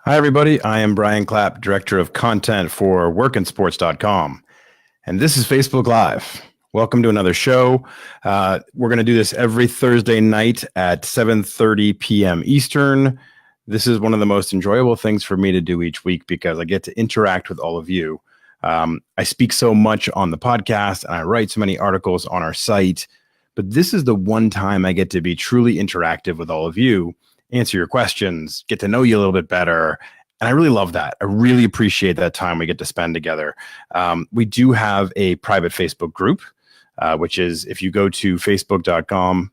Hi, everybody. I am Brian Clapp, Director of Content for workinsports.com. And this is Facebook Live. Welcome to another show. We're going to do this every Thursday night at 7:30 p.m. Eastern. This is one of the most enjoyable things for me to do each week because I get to interact with all of you. I speak so much on the podcast and I write so many articles on our site, but this is the one time I get to be truly interactive with all of you, answer your questions, get to know you a little bit better. And I really love that. I really appreciate that time we get to spend together. We do have a private Facebook group, which is if you go to facebook.com.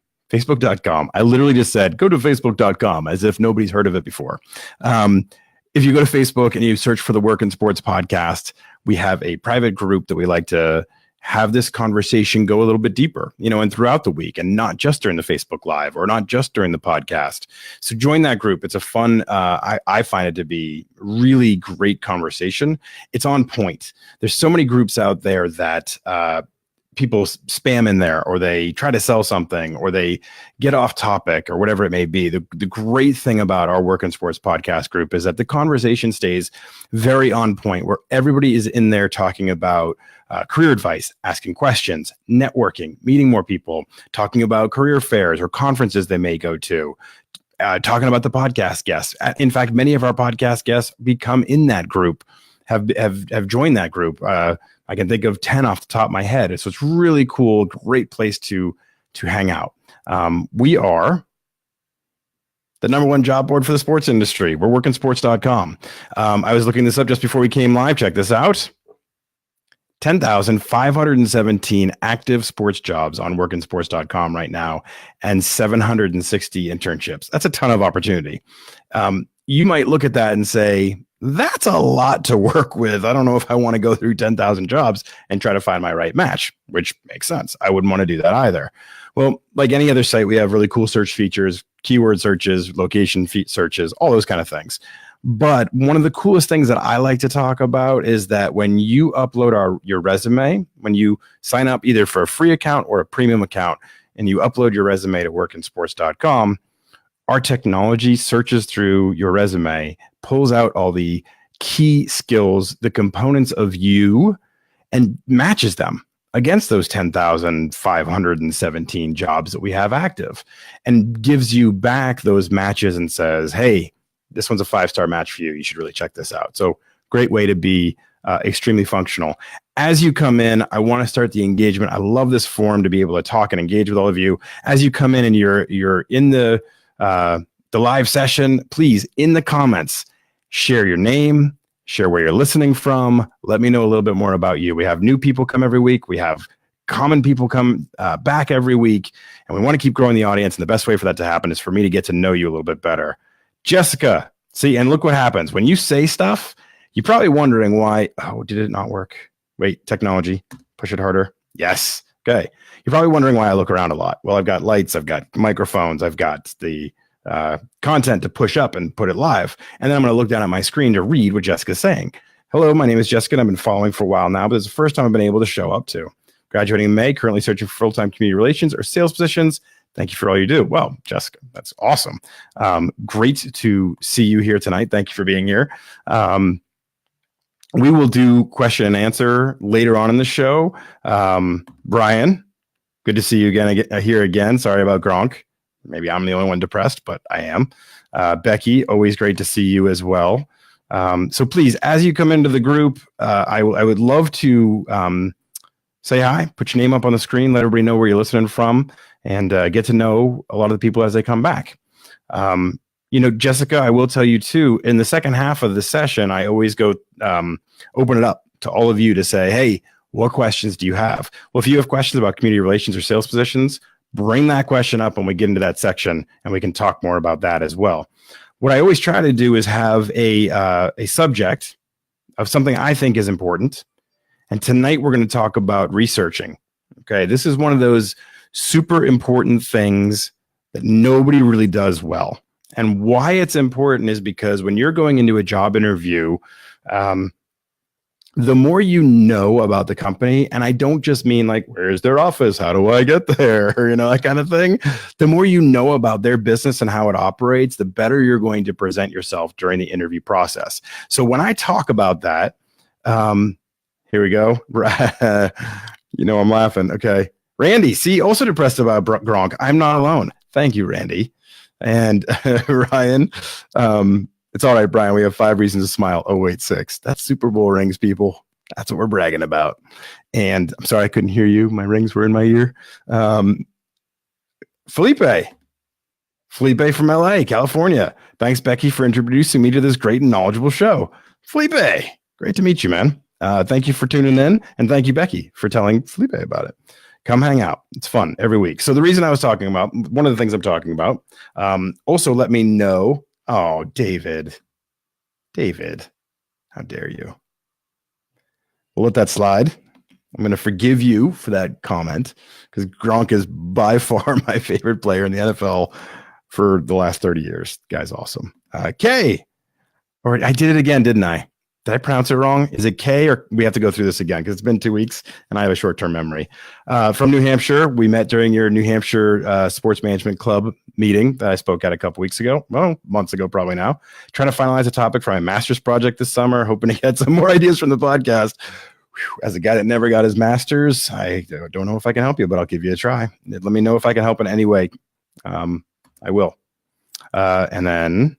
I literally just said, go to facebook.com as if nobody's heard of it before. If you go to Facebook and you search for the Work in Sports podcast, we have a private group that we like to have this conversation go a little bit deeper, and throughout the week and not just during the Facebook Live or not just during the podcast. So join that group. It's a fun, I find it to be really great conversation. It's on point. There's so many groups out there that people spam in there, or they try to sell something, or they get off topic, or whatever it may be. The great thing about our Work in Sports podcast group is that the conversation stays very on point, where everybody is in there talking about career advice, asking questions, networking, meeting more people, talking about career fairs or conferences they may go to, talking about the podcast guests. In fact, many of our podcast guests become in that group, have joined that group. I can think of 10 off the top of my head. So it's really cool, great place to hang out. We are the number one job board for the sports industry. We're workinsports.com. I was looking this up just before we came live. Check this out. 10,517 active sports jobs on workinsports.com right now, and 760 internships. That's a ton of opportunity. You might look at that and say, that's a lot to work with. I don't know if I want to go through 10,000 jobs and try to find my right match, which makes sense. I wouldn't want to do that either. Well, like any other site, we have really cool search features, keyword searches, location searches, all those kind of things. But one of the coolest things that I like to talk about is that when you upload your resume, when you sign up either for a free account or a premium account, and you upload your resume to workinsports.com, our technology searches through your resume, pulls out all the key skills, the components of you, and matches them against those 10,517 jobs that we have active, and gives you back those matches and says, hey, this one's a 5-star match for you. You should really check this out. So great way to be extremely functional. As you come in, I want to start the engagement. I love this forum to be able to talk and engage with all of you. As you come in and you're in the live session, please, in the comments, share your name, share where you're listening from. Let me know a little bit more about you. We have new people come every week. We have common people come back every week, and we want to keep growing the audience. And the best way for that to happen is for me to get to know you a little bit better. Jessica, see, and look what happens. When you say stuff, you're probably wondering why, did it not work? Wait, technology, push it harder. Yes. Okay. You're probably wondering why I look around a lot. Well, I've got lights, I've got microphones, I've got the content to push up and put it live. And then I'm going to look down at my screen to read what Jessica's saying. Hello, my name is Jessica, and I've been following for a while now, but it's the first time I've been able to show up to. Graduating in May, currently searching for full-time community relations or sales positions. Thank you for all you do. Well, Jessica, that's awesome. Great to see you here tonight. Thank you for being here. We will do question and answer later on in the show. Brian, good to see you here again. Sorry about Gronk. Maybe I'm the only one depressed, but I am. Becky, always great to see you as well. So please, as you come into the group, I would love to say hi, put your name up on the screen, let everybody know where you're listening from, and get to know a lot of the people as they come back. Jessica, I will tell you too, in the second half of the session, I always go open it up to all of you to say, hey, what questions do you have? Well, if you have questions about community relations or sales positions, bring that question up when we get into that section, and we can talk more about that as well. What I always try to do is have a subject of something I think is important. And tonight we're going to talk about researching. Okay, this is one of those super important things that nobody really does well. And why it's important is because when you're going into a job interview, the more you know about the company, and I don't just mean like, where's their office? How do I get there? You know, that kind of thing. The more you know about their business and how it operates, the better you're going to present yourself during the interview process. So when I talk about that, here we go. You know, I'm laughing. Okay. Randy, see, also depressed about Gronk. I'm not alone. Thank you, Randy. And Ryan, it's all right, Brian. We have 5 reasons to smile. Oh, wait, 6. That's Super Bowl rings, people. That's what we're bragging about. And I'm sorry I couldn't hear you. My rings were in my ear. Felipe from LA, California. Thanks, Becky, for introducing me to this great and knowledgeable show. Felipe, great to meet you, man. Thank you for tuning in. And thank you, Becky, for telling Felipe about it. Come hang out. It's fun every week. So the reason I was talking about, one of the things I'm talking about, also let me know. Oh, David, how dare you? We'll let that slide. I'm going to forgive you for that comment because Gronk is by far my favorite player in the NFL for the last 30 years. Guy's awesome. Kay, or I did it again, didn't I? Did I pronounce it wrong? Is it Kay, or we have to go through this again because it's been 2 weeks and I have a short-term memory. From New Hampshire, we met during your New Hampshire Sports Management Club meeting that I spoke at a couple weeks ago. Well, months ago, probably now. Trying to finalize a topic for my master's project this summer, hoping to get some more ideas from the podcast. Whew, as a guy that never got his master's, I don't know if I can help you, but I'll give you a try. Let me know if I can help in any way. I will. And then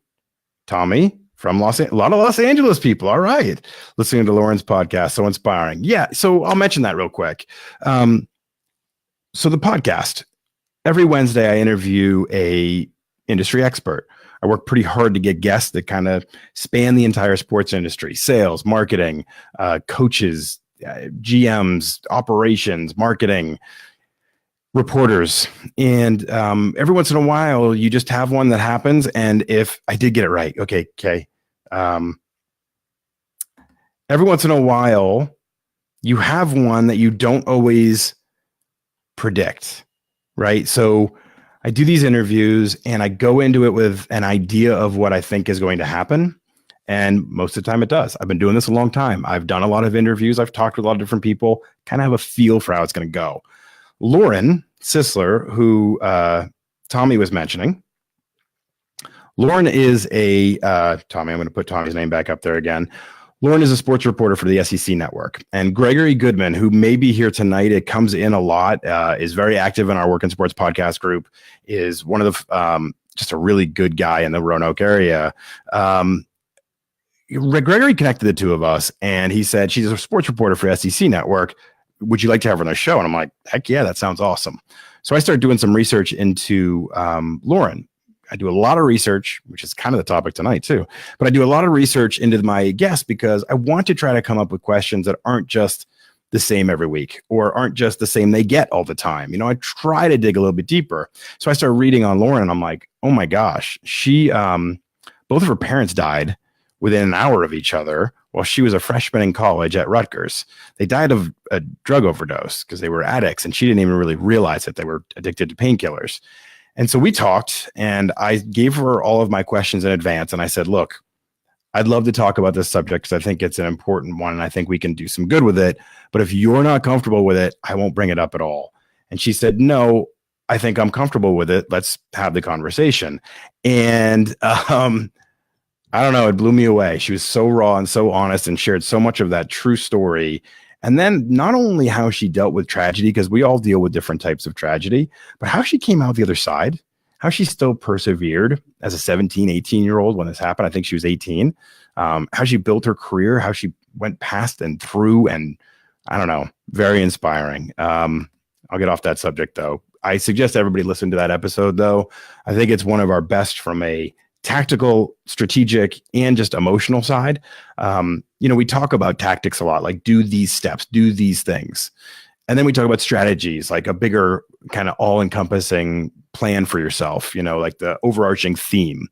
Tommy from a lot of Los Angeles people. All right. Listening to Lauren's podcast. So inspiring. Yeah. So I'll mention that real quick. So the podcast, every Wednesday, I interview a industry expert. I work pretty hard to get guests that kind of span the entire sports industry, sales, marketing, coaches, GMs, operations, marketing, reporters. And every once in a while, you just have one that happens. And if I did get it right, okay. Every once in a while, you have one that you don't always predict, right? So I do these interviews and I go into it with an idea of what I think is going to happen. And most of the time it does. I've been doing this a long time. I've done a lot of interviews. I've talked with a lot of different people, kind of have a feel for how it's going to go. Lauren Sisler, who Tommy was mentioning, Lauren is Tommy, I'm going to put Tommy's name back up there again. Lauren is a sports reporter for the SEC Network. And Gregory Goodman, who may be here tonight, it comes in a lot, is very active in our Work in Sports podcast group, is one of the, just a really good guy in the Roanoke area. Gregory connected the two of us, and he said, she's a sports reporter for SEC Network. Would you like to have her on the show? And I'm like, heck yeah, that sounds awesome. So I started doing some research into Lauren. I do a lot of research, which is kind of the topic tonight too, but I do a lot of research into my guests because I want to try to come up with questions that aren't just the same every week or aren't just the same they get all the time. You know, I try to dig a little bit deeper. So I started reading on Lauren and I'm like, oh my gosh, she, both of her parents died within an hour of each other while she was a freshman in college at Rutgers. They died of a drug overdose because they were addicts and she didn't even really realize that they were addicted to painkillers. And so we talked and I gave her all of my questions in advance. And I said, look, I'd love to talk about this subject because I think it's an important one and I think we can do some good with it. But if you're not comfortable with it, I won't bring it up at all. And she said, no, I think I'm comfortable with it. Let's have the conversation. And I don't know, it blew me away. She was so raw and so honest and shared so much of that true story. And then not only how she dealt with tragedy, because we all deal with different types of tragedy, but how she came out the other side, how she still persevered as a 17, 18-year-old when this happened. I think she was 18. How she built her career, how she went past and through, and I don't know, very inspiring. I'll get off that subject, though. I suggest everybody listen to that episode, though. I think it's one of our best from a tactical, strategic, and just emotional side. We talk about tactics a lot, like do these steps, do these things. And then we talk about strategies, like a bigger kind of all-encompassing plan for yourself, like the overarching theme.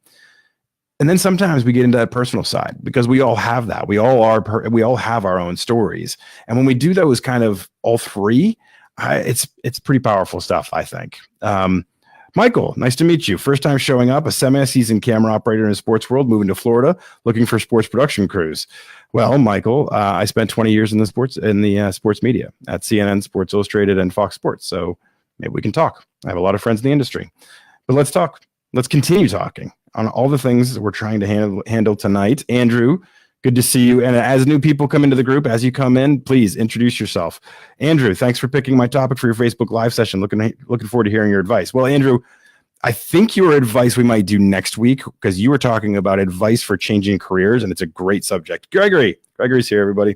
And then sometimes we get into that personal side because we all have that. We all have our own stories. And when we do those kind of all three, it's pretty powerful stuff, I think. Michael, nice to meet you. First time showing up, a semi-seasoned camera operator in the sports world, moving to Florida, looking for sports production crews. Well, Michael, I spent 20 years in the sports media at CNN, Sports Illustrated, and Fox Sports. So maybe we can talk. I have a lot of friends in the industry, but let's talk. Let's continue talking on all the things we're trying to handle tonight. Andrew, good to see you. And as new people come into the group, as you come in, please introduce yourself. Andrew, thanks for picking my topic for your Facebook Live session. Looking forward to hearing your advice. Well, Andrew, I think your advice we might do next week, because you were talking about advice for changing careers, and it's a gregory's here, everybody.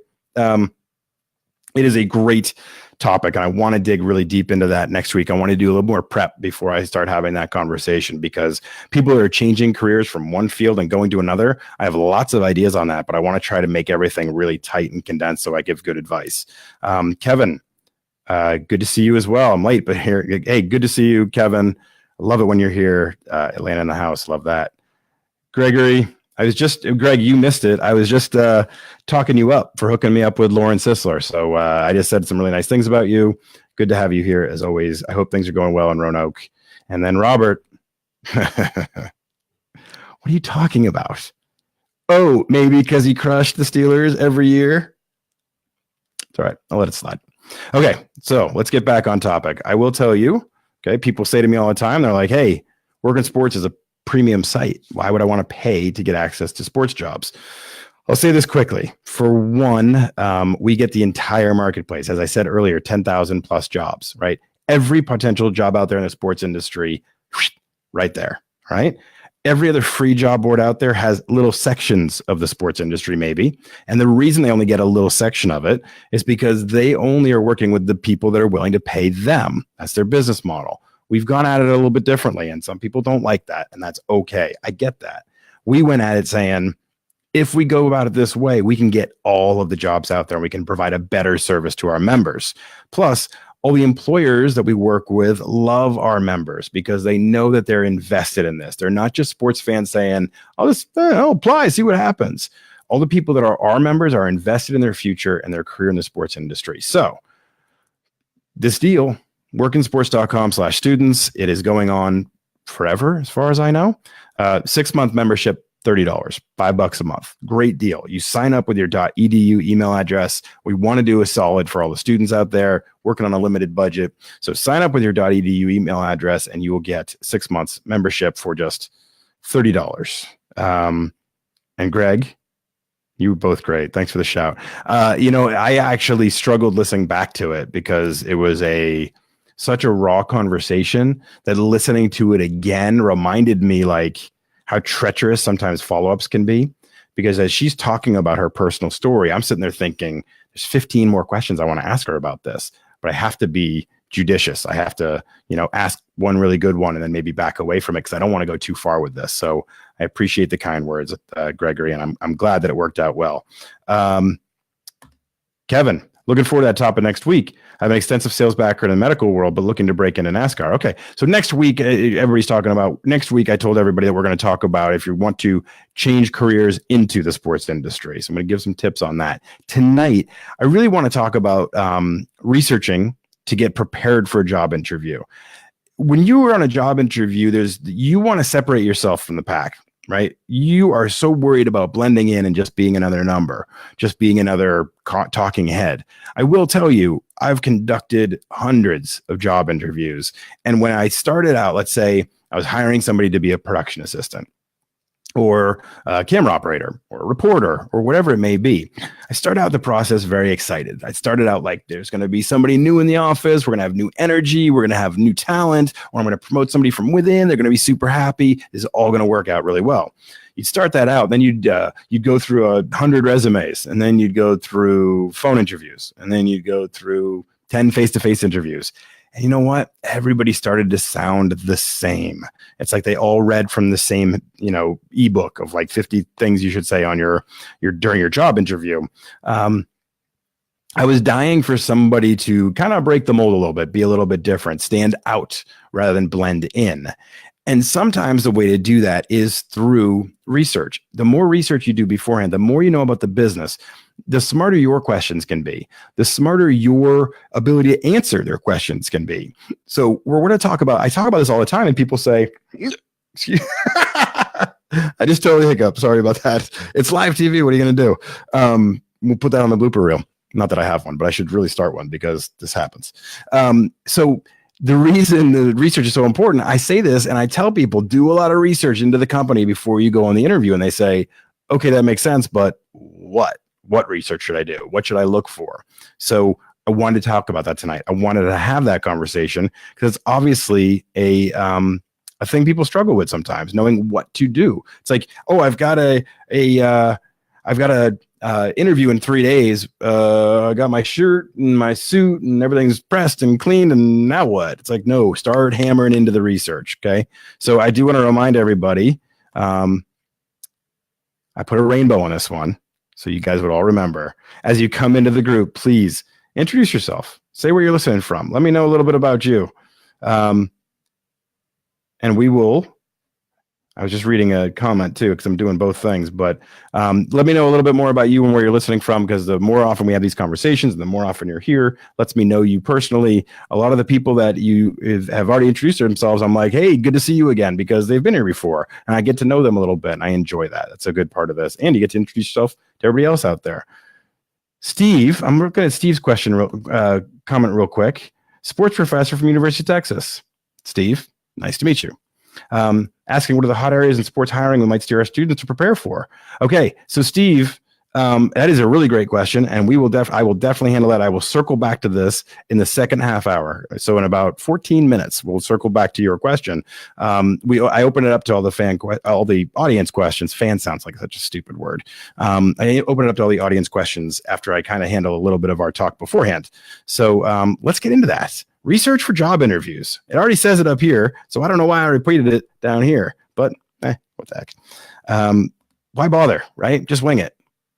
It is a great topic, and I want to dig really deep into that next week. I want to do a little more prep before I start having that conversation, because people that are changing careers from one field and going to another, I have lots of ideas on that, but I want to try to make everything really tight and condensed so I give good advice. Kevin, good to see you as well. I'm late, but here, hey, good to see you, Kevin. I love it when you're here. Atlanta in the house. Love that. Gregory, Greg, you missed it. I was just talking you up for hooking me up with Lauren Sisler. So I just said some really nice things about you. Good to have you here as always. I hope things are going well in Roanoke. And then Robert, what are you talking about? Oh, maybe because he crushed the Steelers every year. It's all right. I'll let it slide. Okay, so let's get back on topic. I will tell you, okay, people say to me all the time, they're like, hey, Working Sports is a premium site. Why would I want to pay to get access to sports jobs? I'll say this quickly. For one, we get the entire marketplace. As I said earlier, 10,000 plus jobs, right? Every potential job out there in the sports industry, right there, right? Every other free job board out there has little sections of the sports industry, maybe. And the reason they only get a little section of it is because they only are working with the people that are willing to pay them. That's their business model. We've gone at it a little bit differently, and some people don't like that, and that's okay. I get that. We went at it saying, if we go about it this way, we can get all of the jobs out there, and we can provide a better service to our members. Plus, all the employers that we work with love our members because they know that they're invested in this. They're not just sports fans saying, I'll apply, see what happens. All the people that are our members are invested in their future and their career in the sports industry. So this deal, workinsports.com/students, it is going on forever, as far as I know. 6-month membership, $30, $5 a month. Great deal. You sign up with your .edu email address. We want to do a solid for all the students out there working on a limited budget. So sign up with your .edu email address and you will get 6 months membership for just $30. And Greg, you were both great. Thanks for the shout. I actually struggled listening back to it because it was such a raw conversation that listening to it again reminded me like how treacherous sometimes follow-ups can be, because as she's talking about her personal story, I'm sitting there thinking there's 15 more questions I want to ask her about this, but I have to be judicious. I have to, ask one really good one and then maybe back away from it because I don't want to go too far with this. So I appreciate the kind words, Gregory, and I'm glad that it worked out well. Kevin, looking forward to that topic next week. I have an extensive sales background in the medical world, but looking to break into NASCAR. Okay, so next week, everybody's talking about, next week I told everybody that we're going to talk about if you want to change careers into the sports industry. So I'm going to give some tips on that. Tonight, I really want to talk about researching to get prepared for a job interview. When you are on a job interview, you want to separate yourself from the pack. Right? You are so worried about blending in and just being another number, just being another talking head. I will tell you, I've conducted hundreds of job interviews. And when I started out, let's say I was hiring somebody to be a production assistant or a camera operator or a reporter or whatever it may be, I started out the process very excited. I started out like there's going to be somebody new in the office. We're going to have new energy. We're going to have new talent, or I'm going to promote somebody from within. They're going to be super happy. This is all going to work out really well. You'd start that out. Then you'd go through 100 resumes, and then you'd go through phone interviews, and then you'd go through 10 face-to-face interviews. And you know what? Everybody started to sound the same. It's like they all read from the same, ebook of like 50 things you should say on your during your job interview. I was dying for somebody to kind of break the mold a little bit, be a little bit different, stand out rather than blend in. And sometimes the way to do that is through research. The more research you do beforehand, the more you know about the business, the smarter your questions can be, the smarter your ability to answer their questions can be. So we're going to I talk about this all the time, and people say, I just totally hiccup. Sorry about that. It's live TV. What are you going to do? We'll put that on the blooper reel. Not that I have one, but I should really start one because this happens. So the reason the research is so important, I say this and I tell people, do a lot of research into the company before you go on the interview. And they say, okay, that makes sense, but what? What research should I do? What should I look for? So I wanted to talk about that tonight. I wanted to have that conversation because it's obviously a thing people struggle with sometimes, knowing what to do. It's like, oh, I've got a interview in 3 days. I got my shirt and my suit and everything's pressed and cleaned, and now what? It's like, no, start hammering into the research. Okay. So I do want to remind everybody, I put a rainbow on this one, so you guys would all remember. As you come into the group, please introduce yourself. Say where you're listening from. Let me know a little bit about you. And we will, I was just reading a comment too, because I'm doing both things, but let me know a little bit more about you and where you're listening from, because the more often we have these conversations and the more often you're here, lets me know you personally. A lot of the people that you have already introduced themselves, I'm like, hey, good to see you again, because they've been here before and I get to know them a little bit and I enjoy that. That's a good part of this. And you get to introduce yourself to everybody else out there. Steve, I'm looking at Steve's comment real quick. Sports professor from University of Texas. Steve, nice to meet you. Asking what are the hot areas in sports hiring we might steer our students to prepare for. Okay, so Steve, that is a really great question, and I will definitely handle that. I will circle back to this in the second half hour. So in about 14 minutes, we'll circle back to your question. I open it up to all the audience questions. Fan sounds like such a stupid word. I open it up to all the audience questions after I kind of handle a little bit of our talk beforehand. So let's get into that. Research for job interviews. It already says it up here, so I don't know why I repeated it down here, but what the heck? Why bother, right? Just wing it.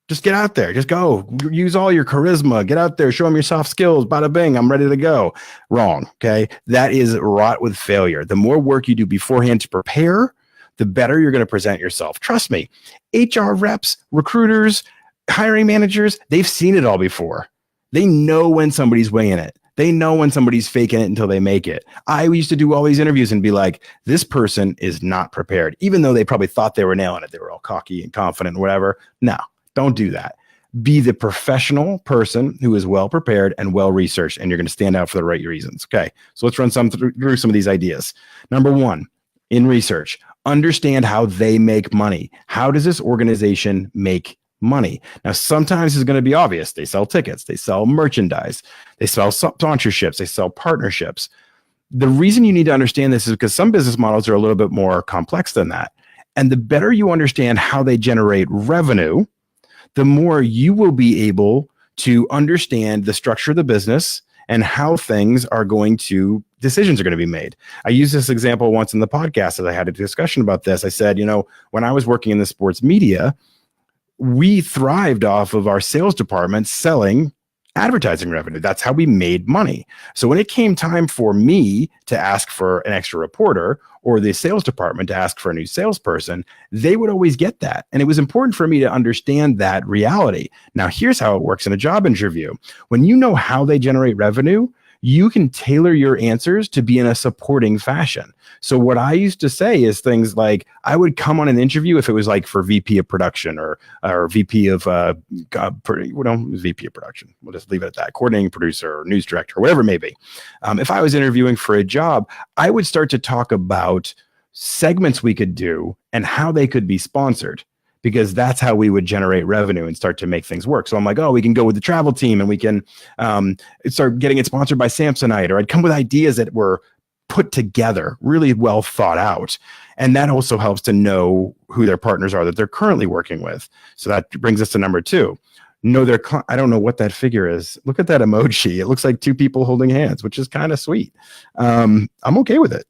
Just get out there. Just go. Use all your charisma. Get out there. Show them your soft skills. Bada bing. I'm ready to go. Wrong. Okay. That is wrought with failure. The more work you do beforehand to prepare, the better you're going to present yourself. Trust me. HR reps, recruiters, hiring managers, they've seen it all before. They know when somebody's winging it. They know when somebody's faking it until they make it. I used to do all these interviews and be like, this person is not prepared, even though they probably thought they were nailing it. They were all cocky and confident and whatever. No, don't do that. Be the professional person who is well prepared and well researched, and you're going to stand out for the right reasons. Okay, so let's run through some of these ideas. Number one, in research, understand how they make money. How does this organization make money? Now, sometimes it's going to be obvious. They sell tickets, they sell merchandise, they sell sponsorships, they sell partnerships. The reason you need to understand this is because some business models are a little bit more complex than that. And the better you understand how they generate revenue, the more you will be able to understand the structure of the business and how decisions are going to be made. I used this example once in the podcast as I had a discussion about this. I said, when I was working in the sports media, we thrived off of our sales department selling advertising revenue. That's how we made money. So when it came time for me to ask for an extra reporter or the sales department to ask for a new salesperson, they would always get that. And it was important for me to understand that reality. Now, here's how it works in a job interview. When you know how they generate revenue, you can tailor your answers to be in a supporting fashion. So what I used to say is things like, I would come on an interview if it was like for VP of production or VP of, VP of production. We'll just leave it at that. Coordinating producer or news director, whatever it may be. If I was interviewing for a job, I would start to talk about segments we could do and how they could be sponsored, because that's how we would generate revenue and start to make things work. So I'm like, we can go with the travel team and we can start getting it sponsored by Samsonite, or I'd come with ideas that were put together, really well thought out. And that also helps to know who their partners are that they're currently working with. So that brings us to number two. Know their I don't know what that figure is. Look at that emoji. It looks like two people holding hands, which is kind of sweet. I'm okay with it.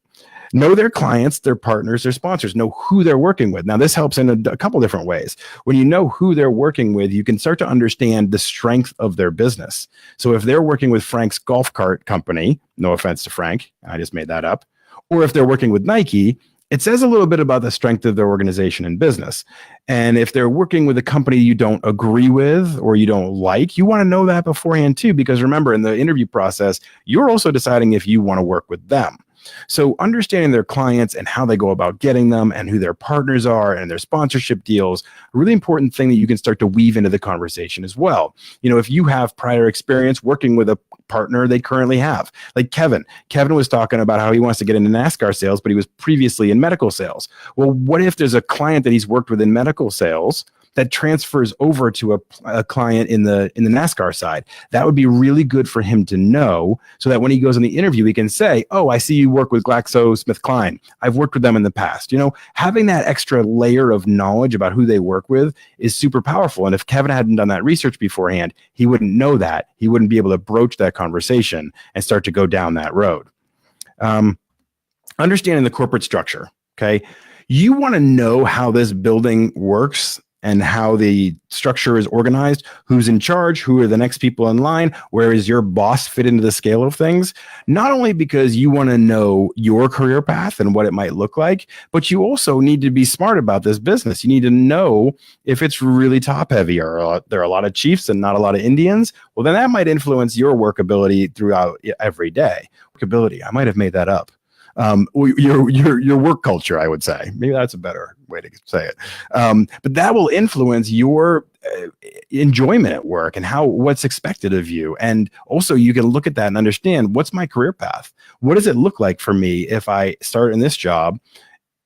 Know their clients, their partners, their sponsors. Know who they're working with. Now, this helps in a couple different ways. When you know who they're working with, you can start to understand the strength of their business. So if they're working with Frank's golf cart company, no offense to Frank, I just made that up, or if they're working with Nike, it says a little bit about the strength of their organization and business. And if they're working with a company you don't agree with or you don't like, you want to know that beforehand too, because remember, in the interview process, you're also deciding if you want to work with them. So understanding their clients and how they go about getting them and who their partners are and their sponsorship deals, a really important thing that you can start to weave into the conversation as well. If you have prior experience working with a partner they currently have, like Kevin was talking about how he wants to get into NASCAR sales, but he was previously in medical sales. Well, what if there's a client that he's worked with in medical sales that transfers over to a client in the NASCAR side? That would be really good for him to know, so that when he goes on the interview, he can say, oh, I see you work with GlaxoSmithKline. I've worked with them in the past. Having that extra layer of knowledge about who they work with is super powerful. And if Kevin hadn't done that research beforehand, he wouldn't know that. He wouldn't be able to broach that conversation and start to go down that road. Understanding the corporate structure. Okay. You want to know how this building works and how the structure is organized, who's in charge, who are the next people in line, where is your boss fit into the scale of things, not only because you want to know your career path and what it might look like, but you also need to be smart about this business. You need to know if it's really top heavy, or there are a lot of chiefs and not a lot of Indians. Well, then that might influence your workability throughout every day. Workability, I might have made that up. Your work culture, I would say. Maybe that's a better way to say it. But that will influence your enjoyment at work and what's expected of you. And also you can look at that and understand, what's my career path? What does it look like for me if I start in this job?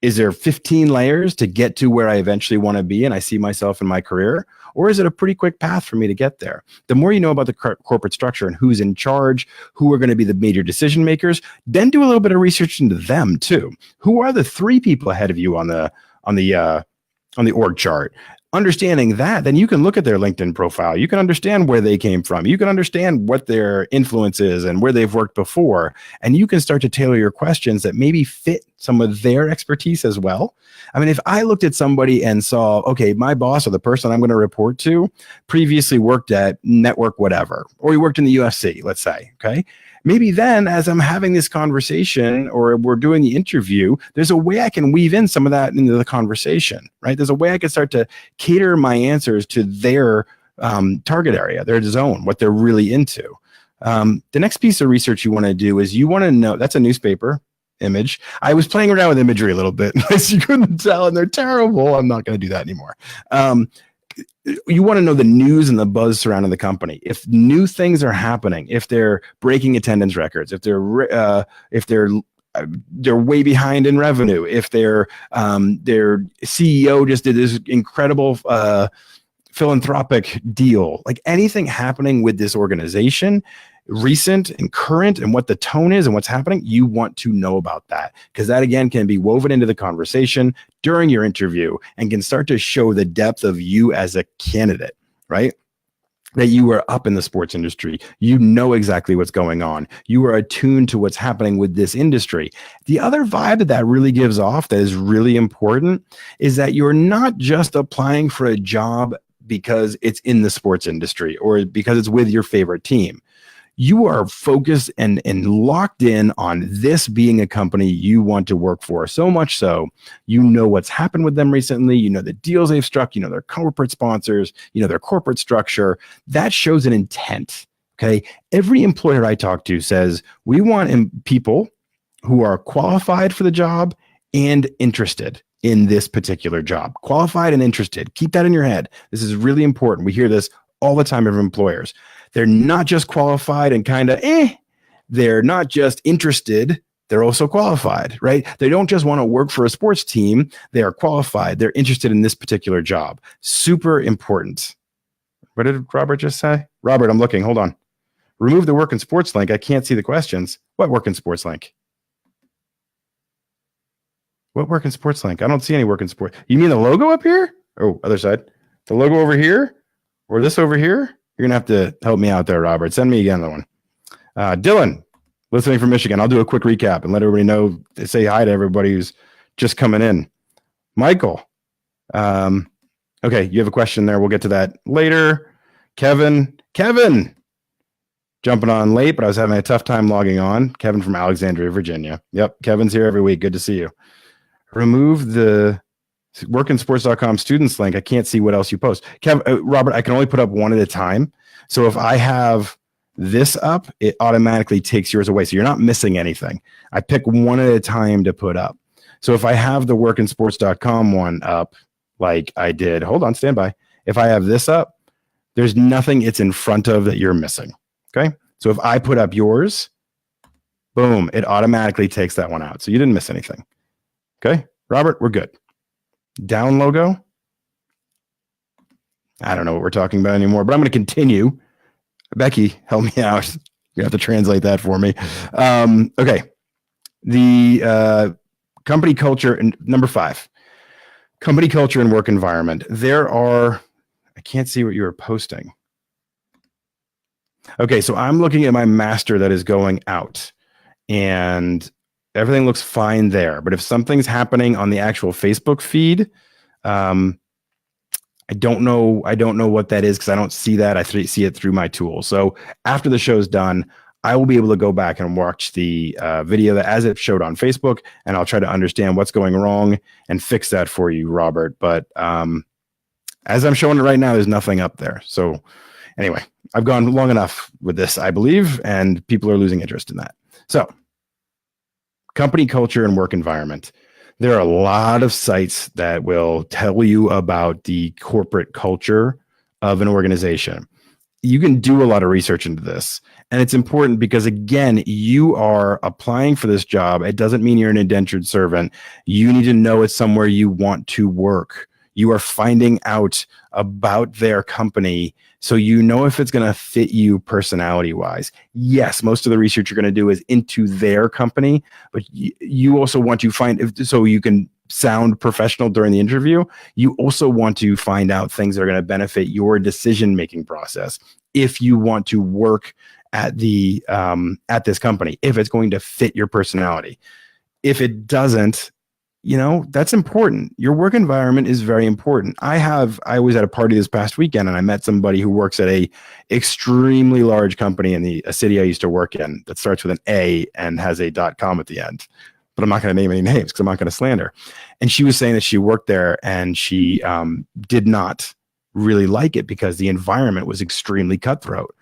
Is there 15 layers to get to where I eventually want to be and I see myself in my career? Or is it a pretty quick path for me to get there? The more you know about the corporate structure and who's in charge, who are going to be the major decision makers, then do a little bit of research into them too. Who are the 3 people ahead of you on the org chart? Understanding that, then you can look at their LinkedIn profile. You can understand where they came from. You can understand what their influence is and where they've worked before. And you can start to tailor your questions that maybe fit some of their expertise as well. I mean, if I looked at somebody and saw, okay, my boss or the person I'm going to report to previously worked at network whatever, or he worked in the UFC, let's say, okay? Maybe then, as I'm having this conversation or we're doing the interview, there's a way I can weave in some of that into the conversation, right? There's a way I can start to cater my answers to their target area, their zone, what they're really into. The next piece of research you want to do is you want to know, that's a newspaper image. I was playing around with imagery a little bit, as you couldn't tell, and they're terrible. I'm not going to do that anymore. You want to know the news and the buzz surrounding the company. If new things are happening, if they're breaking attendance records, if they're way behind in revenue, if their CEO just did this incredible philanthropic deal, like anything happening with this organization, recent and current, and what the tone is and what's happening, you want to know about that, because that again can be woven into the conversation during your interview and can start to show the depth of you as a candidate, right? That you are up in the sports industry. You know exactly what's going on. You are attuned to what's happening with this industry. The other vibe that really gives off that is really important is that you're not just applying for a job because it's in the sports industry or because it's with your favorite team. You are focused and locked in on this being a company you want to work for. So much so, you know what's happened with them recently. You know the deals they've struck. You know their corporate sponsors. You know their corporate structure. That shows an intent. Okay. Every employer I talk to says, we want people who are qualified for the job and interested in this particular job. Qualified and interested. Keep that in your head. This is really important. We hear this all the time from employers. They're not just qualified and kind of they're not just interested, they're also qualified, right? They don't just want to work for a sports team. They are qualified. They're interested in this particular job. Super important. What did Robert just say? Robert, I'm looking. Hold on. Remove the work and sports link. I can't see the questions. What work and sports link? What work and sports link? I don't see any work and sports. You mean the logo up here? Oh, other side. The logo over here? Or this over here? You're going to have to help me out there, Robert. Send me again the one. Dylan, listening from Michigan. I'll do a quick recap and let everybody know, say hi to everybody who's just coming in. Michael. Okay, you have a question there. We'll get to that later. Kevin. Jumping on late, but I was having a tough time logging on. Kevin from Alexandria, Virginia. Yep, Kevin's here every week. Good to see you. remove the workinsports.com students link. I can't see what else you post. Robert, I can only put up one at a time. So if I have this up, it automatically takes yours away. So you're not missing anything. I pick one at a time to put up. So if I have the workinsports.com one up, like I did, hold on, stand by. If I have this up, there's nothing it's in front of that you're missing. Okay. So if I put up yours, boom, it automatically takes that one out. So you didn't miss anything. Okay. Robert, we're good. Down logo. I don't know what we're talking about anymore, but I'm going to continue. Becky, help me out. You have to translate that for me. Okay. The company culture, and number 5, company culture and work environment. I can't see what you were posting. Okay, so I'm looking at my master that is going out, and everything looks fine there. But if something's happening on the actual Facebook feed, I don't know what that is because I don't see that. I see it through my tool. So after the show's done, I will be able to go back and watch the video that as it showed on Facebook, and I'll try to understand what's going wrong and fix that for you, Robert. But as I'm showing it right now, there's nothing up there. So anyway, I've gone long enough with this, I believe, and people are losing interest in that. So company culture and work environment. There are a lot of sites that will tell you about the corporate culture of an organization. You can do a lot of research into this. And it's important because, again, you are applying for this job. It doesn't mean you're an indentured servant. You need to know it's somewhere you want to work. You are finding out about their company so you know if it's going to fit you personality-wise. Yes, most of the research you're going to do is into their company, but you also want to find, so you can sound professional during the interview, you also want to find out things that are going to benefit your decision-making process if you want to work at this company, if it's going to fit your personality. If it doesn't, that's important. Your work environment is very important. I was at a party this past weekend and I met somebody who works at a extremely large company in a city I used to work in that starts with an A and has a .com at the end. But I'm not going to name any names because I'm not going to slander. And she was saying that she worked there and she did not really like it because the environment was extremely cutthroat.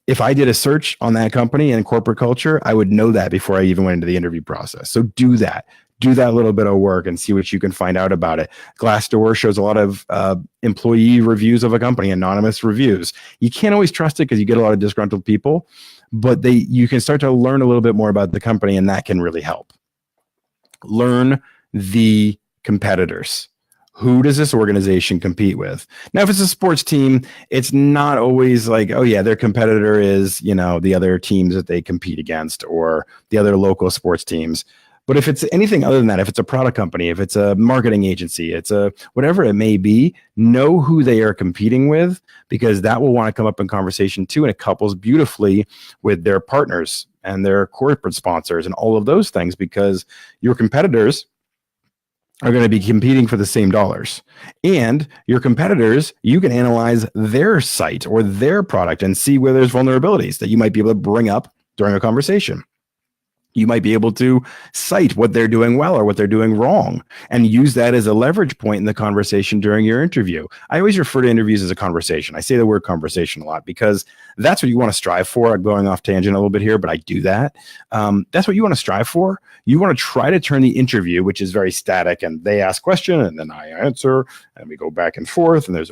If I did a search on that company and corporate culture, I would know that before I even went into the interview process. So do that. Do that little bit of work and see what you can find out about it. Glassdoor shows a lot of employee reviews of a company, anonymous reviews. You can't always trust it because you get a lot of disgruntled people, but you can start to learn a little bit more about the company, and that can really help. Learn the competitors. Who does this organization compete with? Now, if it's a sports team, it's not always like, oh yeah, their competitor is, the other teams that they compete against or the other local sports teams. But if it's anything other than that, if it's a product company, if it's a marketing agency, it's a whatever it may be, know who they are competing with, because that will want to come up in conversation too. And it couples beautifully with their partners and their corporate sponsors and all of those things, because your competitors are going to be competing for the same dollars. And your competitors, you can analyze their site or their product and see where there's vulnerabilities that you might be able to bring up during a conversation. You might be able to cite what they're doing well or what they're doing wrong and use that as a leverage point in the conversation during your interview. I always refer to interviews as a conversation. I say the word conversation a lot because that's what you want to strive for. I'm going off tangent a little bit here, but I do that. That's what you want to strive for. You want to try to turn the interview, which is very static, and they ask question and then I answer and we go back and forth and there's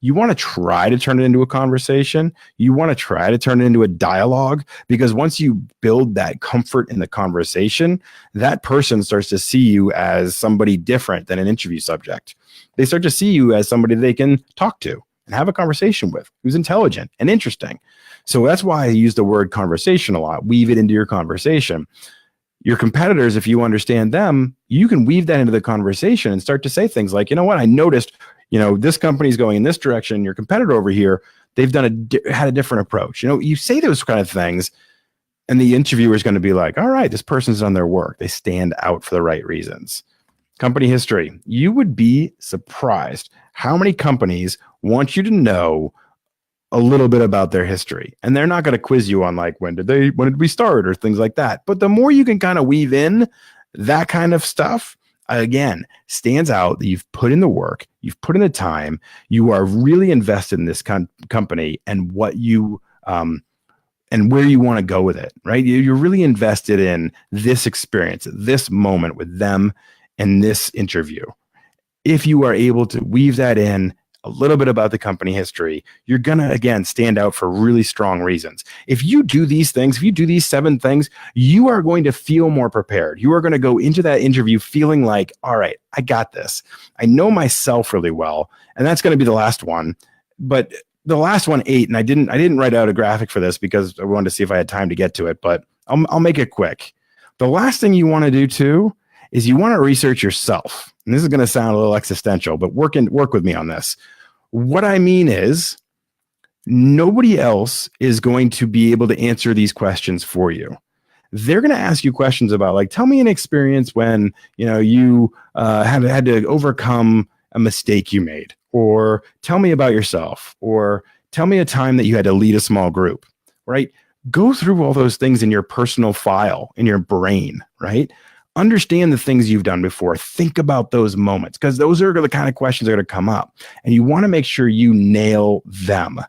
you want to try to turn it into a conversation. You want to try to turn it into a dialogue, because once you build that comfort in the conversation, that person starts to see you as somebody different than an interview subject. They start to see you as somebody they can talk to and have a conversation with, who's intelligent and interesting. So that's why I use the word conversation a lot. Weave it into your conversation. Your competitors, if you understand them, you can weave that into the conversation and start to say things like, I noticed this company's going in this direction. Your competitor over here, they've had a different approach. You say those kind of things, and the interviewer is going to be like, all right, this person's done their work. They stand out for the right reasons. Company history. You would be surprised how many companies want you to know a little bit about their history. And they're not going to quiz you on like, when did we start or things like that. But the more you can kind of weave in that kind of stuff, again, stands out that you've put in the work, you've put in the time, you are really invested in this company and what you and where you want to go with it, right? You're really invested in this experience, this moment with them and this interview. If you are able to weave that in a little bit about the company history, you're going to, again, stand out for really strong reasons. If you do these things, if you do these 7 things, you are going to feel more prepared. You are going to go into that interview feeling like, all right, I got this. I know myself really well. And that's going to be the last one. But the last one, 8, and I didn't write out a graphic for this because I wanted to see if I had time to get to it, but I'll make it quick. The last thing you want to do too is you want to research yourself. And this is going to sound a little existential, but work with me on this. What I mean is nobody else is going to be able to answer these questions for you. They're going to ask you questions about, like, tell me an experience when, you had to overcome a mistake you made, or tell me about yourself, or tell me a time that you had to lead a small group, right? Go through all those things in your personal file, in your brain, right? Understand the things you've done before. Think about those moments, because those are the kind of questions that are going to come up. And you want to make sure you nail them.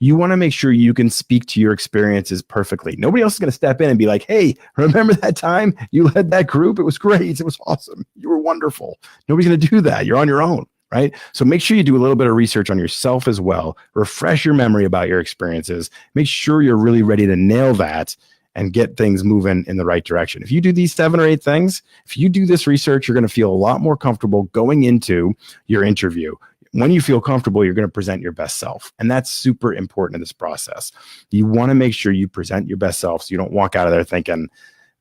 You want to make sure you can speak to your experiences perfectly. Nobody else is going to step in and be like, hey, remember that time you led that group? It was great. It was awesome. You were wonderful. Nobody's going to do that. You're on your own, right? So make sure you do a little bit of research on yourself as well. Refresh your memory about your experiences. Make sure you're really ready to nail that and get things moving in the right direction. If you do these 7 or 8 things, if you do this research, you're going to feel a lot more comfortable going into your interview. When you feel comfortable, you're going to present your best self. And that's super important in this process. You want to make sure you present your best self so you don't walk out of there thinking,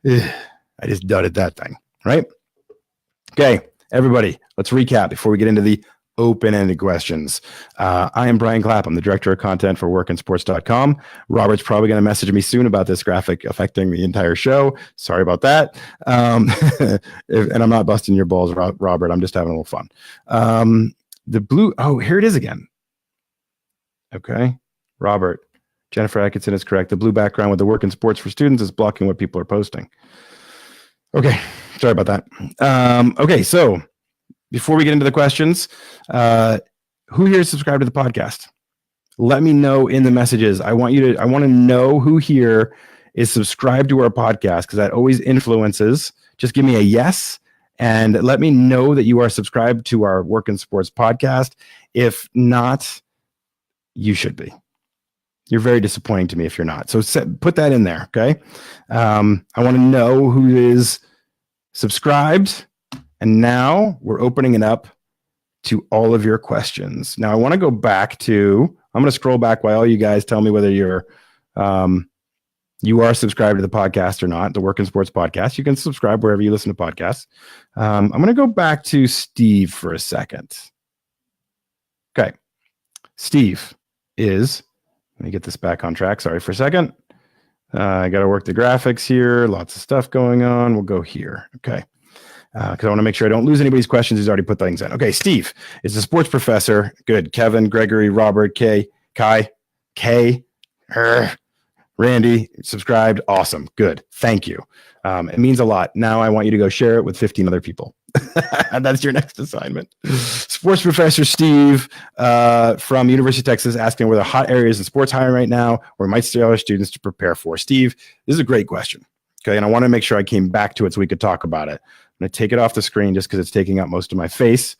I just dudded that thing, right? Okay, everybody, let's recap before we get into the open-ended questions. I am Brian Clapp. I'm the director of content for workandsports.com. Robert's probably going to message me soon about this graphic affecting the entire show. Sorry about that. And I'm not busting your balls, Robert. I'm just having a little fun. The blue, here it is again. Okay. Robert, Jennifer Atkinson is correct. The blue background with the work in sports for students is blocking what people are posting. Okay. Sorry about that. Okay. So before we get into the questions, who here is subscribed to the podcast? Let me know in the messages. I want to know who here is subscribed to our podcast, because that always influences. Just give me a yes and let me know that you are subscribed to our Work in Sports podcast. If not, you should be. You're very disappointing to me if you're not. So put that in there, okay? I want to know who is subscribed. And now we're opening it up to all of your questions. Now I want to go back to, I'm going to scroll back while all you guys tell me whether you are subscribed to the podcast or not, the Work in Sports podcast. You can subscribe wherever you listen to podcasts. I'm going to go back to Steve for a second. Okay. Steve is, let me get this back on track. Sorry for a second. I got to work the graphics here. Lots of stuff going on. We'll go here. Okay. Because I want to make sure I don't lose anybody's questions who's already put things in. Okay, Steve is a sports professor. Good. Kevin, Gregory, Robert, Kai, Randy, subscribed. Awesome. Good. Thank you. It means a lot. Now I want you to go share it with 15 other people. That's your next assignment. Sports professor Steve from University of Texas asking where the hot areas in sports hiring right now, where might steer our students to prepare for. Steve, this is a great question. Okay, and I want to make sure I came back to it so we could talk about it. I'm going to take it off the screen just because it's taking up most of my face.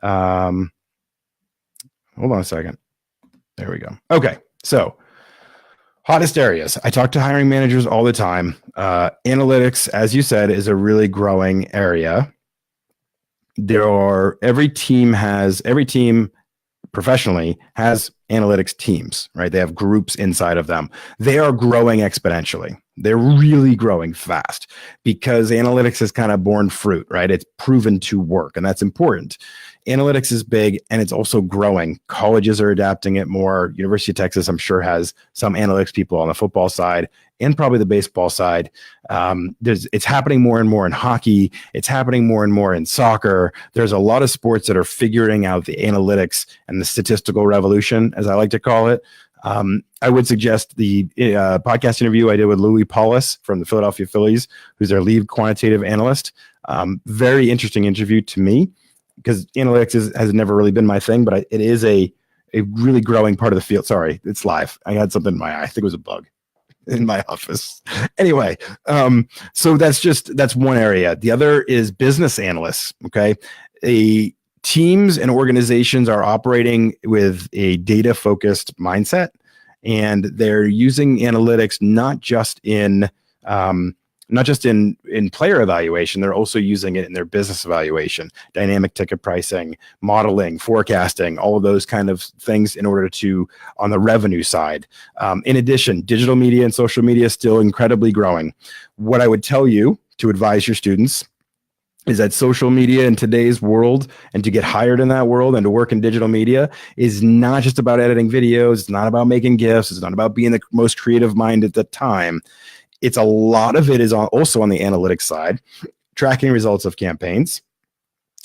Hold on a second. There we go. Okay, so hottest areas. I talk to hiring managers all the time. Analytics, as you said, is a really growing area. Every team professionally has analytics teams, right? They have groups inside of them. They are growing exponentially. They're really growing fast because analytics has kind of borne fruit, right? It's proven to work, and that's important. Analytics is big, and it's also growing. Colleges are adapting it more. University of Texas, I'm sure, has some analytics people on the football side and probably the baseball side. It's happening more and more in hockey. It's happening more and more in soccer. There's a lot of sports that are figuring out the analytics and the statistical revolution, as I like to call it. I would suggest the podcast interview I did with Louis Paulus from the Philadelphia Phillies, who's their lead quantitative analyst. Very interesting interview to me, because analytics has never really been my thing, but it is a really growing part of the field. Sorry, it's live. I had something in my eye. I think it was a bug in my office. Anyway, so that's one area. The other is business analysts. Okay. Teams and organizations are operating with a data focused mindset, and they're using analytics not just in player evaluation. They're also using it in their business evaluation, dynamic ticket pricing, modeling, forecasting, all of those kind of things in order to, on the revenue side. In addition, digital media and social media is still incredibly growing. What I would tell you to advise your students is that social media in today's world, and to get hired in that world and to work in digital media, is not just about editing videos. It's not about making GIFs. It's not about being the most creative mind at the time. It's a lot of it is also on the analytics side, tracking results of campaigns,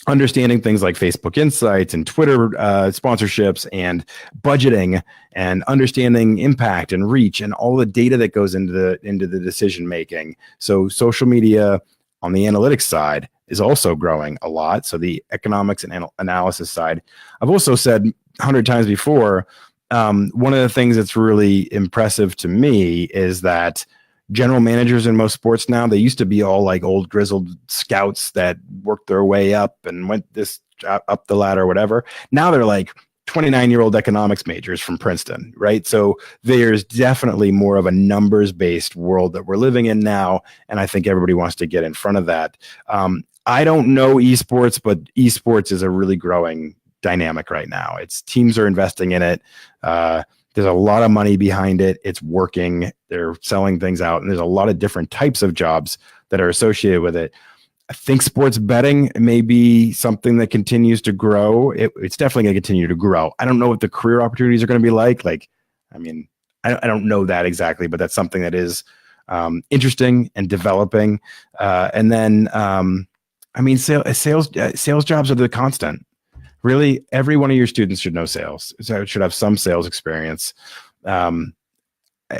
understanding things like Facebook Insights and Twitter sponsorships and budgeting, and understanding impact and reach and all the data that goes into the decision making. So social media on the analytics side is also growing a lot. So the economics and analysis side. I've also said 100 times before, one of the things that's really impressive to me is that general managers in most sports now, they used to be all like old grizzled scouts that worked their way up and went up the ladder or whatever. Now they're like 29-year-old economics majors from Princeton, right? So there's definitely more of a numbers-based world that we're living in now, and I think everybody wants to get in front of that. I don't know esports, but esports is a really growing dynamic right now. Teams are investing in it. There's a lot of money behind it. It's working. They're selling things out, and there's a lot of different types of jobs that are associated with it. I think sports betting may be something that continues to grow. It's definitely going to continue to grow. I don't know what the career opportunities are going to be like. I don't know that exactly, but that's something that is interesting and developing. Sales jobs are the constant. Really, every one of your students should know sales. So should have some sales experience,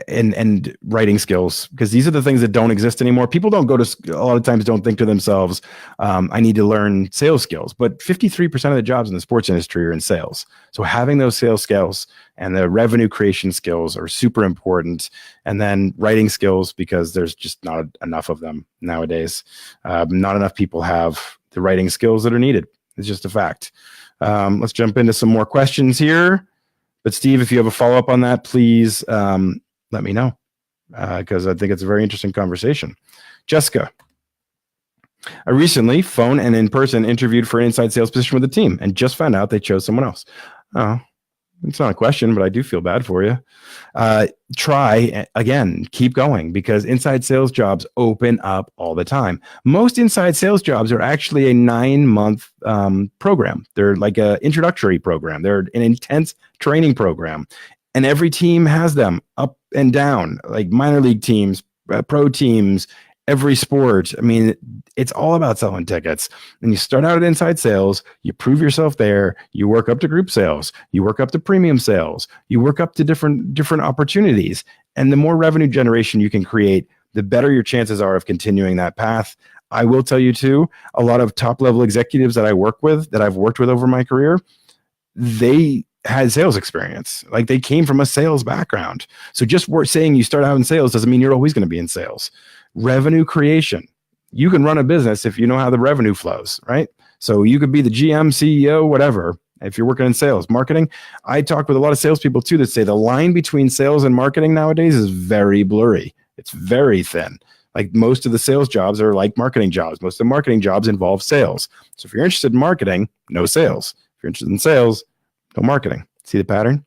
and writing skills, because these are the things that don't exist anymore. People don't a lot of times don't think to themselves, I need to learn sales skills. But 53% of the jobs in the sports industry are in sales. So having those sales skills and the revenue creation skills are super important. And then writing skills, because there's just not enough of them nowadays. Not enough people have the writing skills that are needed. It's just a fact. Let's jump into some more questions here. But Steve, if you have a follow-up on that, please let me know, because I think it's a very interesting conversation. Jessica, I recently, phone and in person, interviewed for an inside sales position with the team and just found out they chose someone else. Oh, it's not a question, but I do feel bad for you. Try again, keep going, because inside sales jobs open up all the time. Most inside sales jobs are actually a 9-month program. They're like an introductory program. They're an intense training program, and every team has them up and down, like minor league teams, pro teams, every sport. I mean, it's all about selling tickets. And you start out at inside sales, you prove yourself there, you work up to group sales, you work up to premium sales, you work up to different opportunities. And the more revenue generation you can create, the better your chances are of continuing that path. I will tell you too, a lot of top level executives that I've worked with over my career, they had sales experience. Like, they came from a sales background. So just saying you start out in sales doesn't mean you're always going to be in sales. Revenue creation. You can run a business if you know how the revenue flows, right? So you could be the GM, CEO, whatever, if you're working in sales. Marketing, I talk with a lot of salespeople too that say the line between sales and marketing nowadays is very blurry. It's very thin. Like, most of the sales jobs are like marketing jobs. Most of the marketing jobs involve sales. So if you're interested in marketing, no sales. If you're interested in sales, no marketing. See the pattern?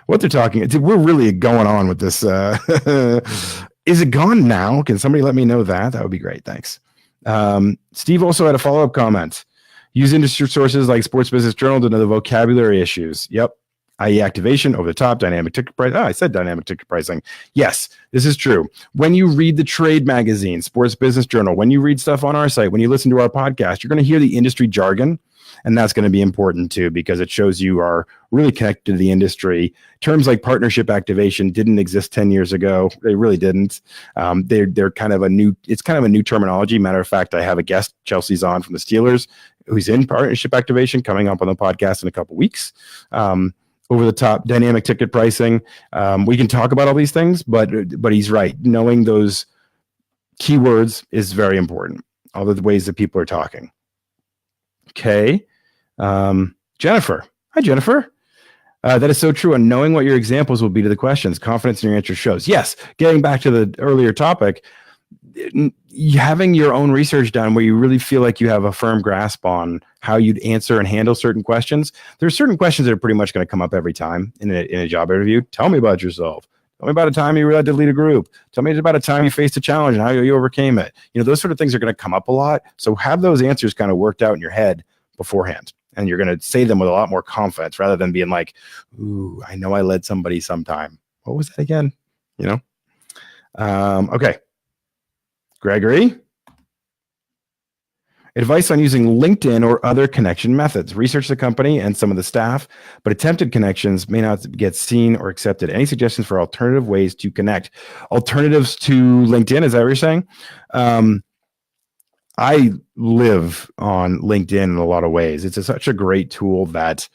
What they're talking, we're really going on with this. Is it gone now? Can somebody let me know that? That would be great. Thanks. Steve also had a follow-up comment. Use industry sources like Sports Business Journal to know the vocabulary issues. Yep. i.e. activation, over the top, dynamic ticket price. I said dynamic ticket pricing. Yes, this is true. When you read the trade magazine, Sports Business Journal, when you read stuff on our site, when you listen to our podcast, you're going to hear the industry jargon. And that's going to be important too, because it shows you are really connected to the industry. Terms like partnership activation didn't exist 10 years ago. They really didn't. They're kind of it's kind of a new terminology. Matter of fact, I have a guest, Chelsea Zahn from the Steelers, who's in partnership activation, coming up on the podcast in a couple weeks. Over the top dynamic ticket pricing. We can talk about all these things, but he's right. Knowing those keywords is very important. All the ways that people are talking. Okay. Jennifer. Hi, Jennifer. That is so true. And knowing what your examples will be to the questions, confidence in your answer shows. Yes. Getting back to the earlier topic, having your own research done where you really feel like you have a firm grasp on how you'd answer and handle certain questions. There's certain questions that are pretty much going to come up every time in a job interview. Tell me about yourself. Tell me about a time you had to lead a group. Tell me about a time you faced a challenge and how you overcame it. Those sort of things are going to come up a lot. So have those answers kind of worked out in your head beforehand. And you're going to say them with a lot more confidence rather than being like, ooh, I know I led somebody sometime. What was that again? Okay. Gregory. Advice on using LinkedIn or other connection methods. Research the company and some of the staff, but attempted connections may not get seen or accepted. Any suggestions for alternative ways to connect? Alternatives to LinkedIn, is that what you're saying? I live on LinkedIn in a lot of ways. It's such a great tool that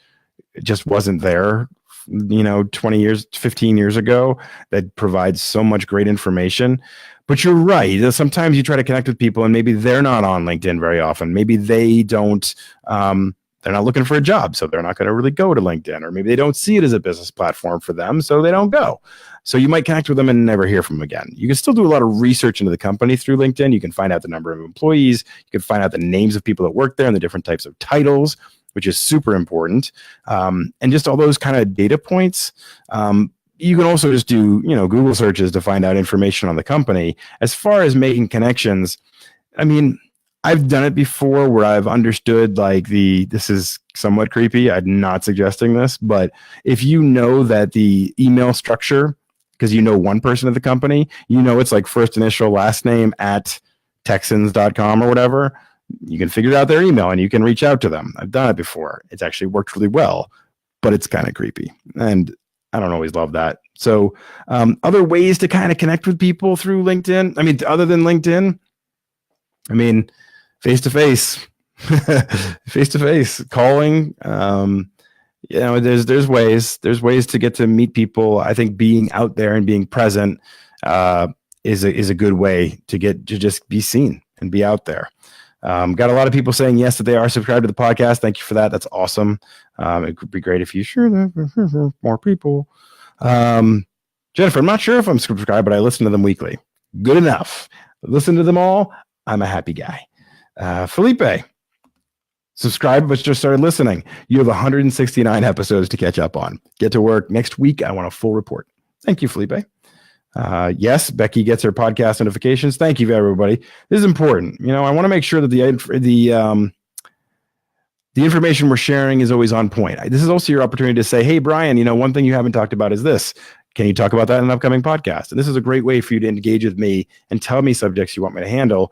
just wasn't there 20 years, 15 years ago, that provides so much great information. But you're right. Sometimes you try to connect with people and maybe they're not on LinkedIn very often. Maybe they don't, they're not looking for a job, so they're not going to really go to LinkedIn, or maybe they don't see it as a business platform for them, so they don't go. So you might connect with them and never hear from them again. You can still do a lot of research into the company through LinkedIn. You can find out the number of employees. You can find out the names of people that work there and the different types of titles, which is super important. And just all those kind of data points. You can also just do, Google searches to find out information on the company. As far as making connections, I mean, I've done it before where I've understood this is somewhat creepy. I'm not suggesting this, but if you know that the email structure, because one person at the company, it's like first initial, last name at Texans.com or whatever, you can figure out their email and you can reach out to them. I've done it before. It's actually worked really well, but it's kind of creepy. And I don't always love that. So other ways to kind of connect with people through LinkedIn. I mean, other than LinkedIn, face-to-face, face-to-face calling. There's ways to get to meet people. I think being out there and being present is a good way to just be seen and be out there. Got a lot of people saying yes that they are subscribed to the podcast. Thank you for that. That's awesome. It could be great if you share that more people. Jennifer, I'm not sure if I'm subscribed, but I listen to them weekly. Good enough. Listen to them all. I'm a happy guy. Felipe, subscribe, but just started listening. You have 169 episodes to catch up on. Get to work. Next week, I want a full report. Thank you, Felipe. Yes, Becky gets her podcast notifications. Thank you, everybody. This is important. I want to make sure that the information we're sharing is always on point. This is also your opportunity to say, hey, Brian, one thing you haven't talked about is this. Can you talk about that in an upcoming podcast? And this is a great way for you to engage with me and tell me subjects you want me to handle,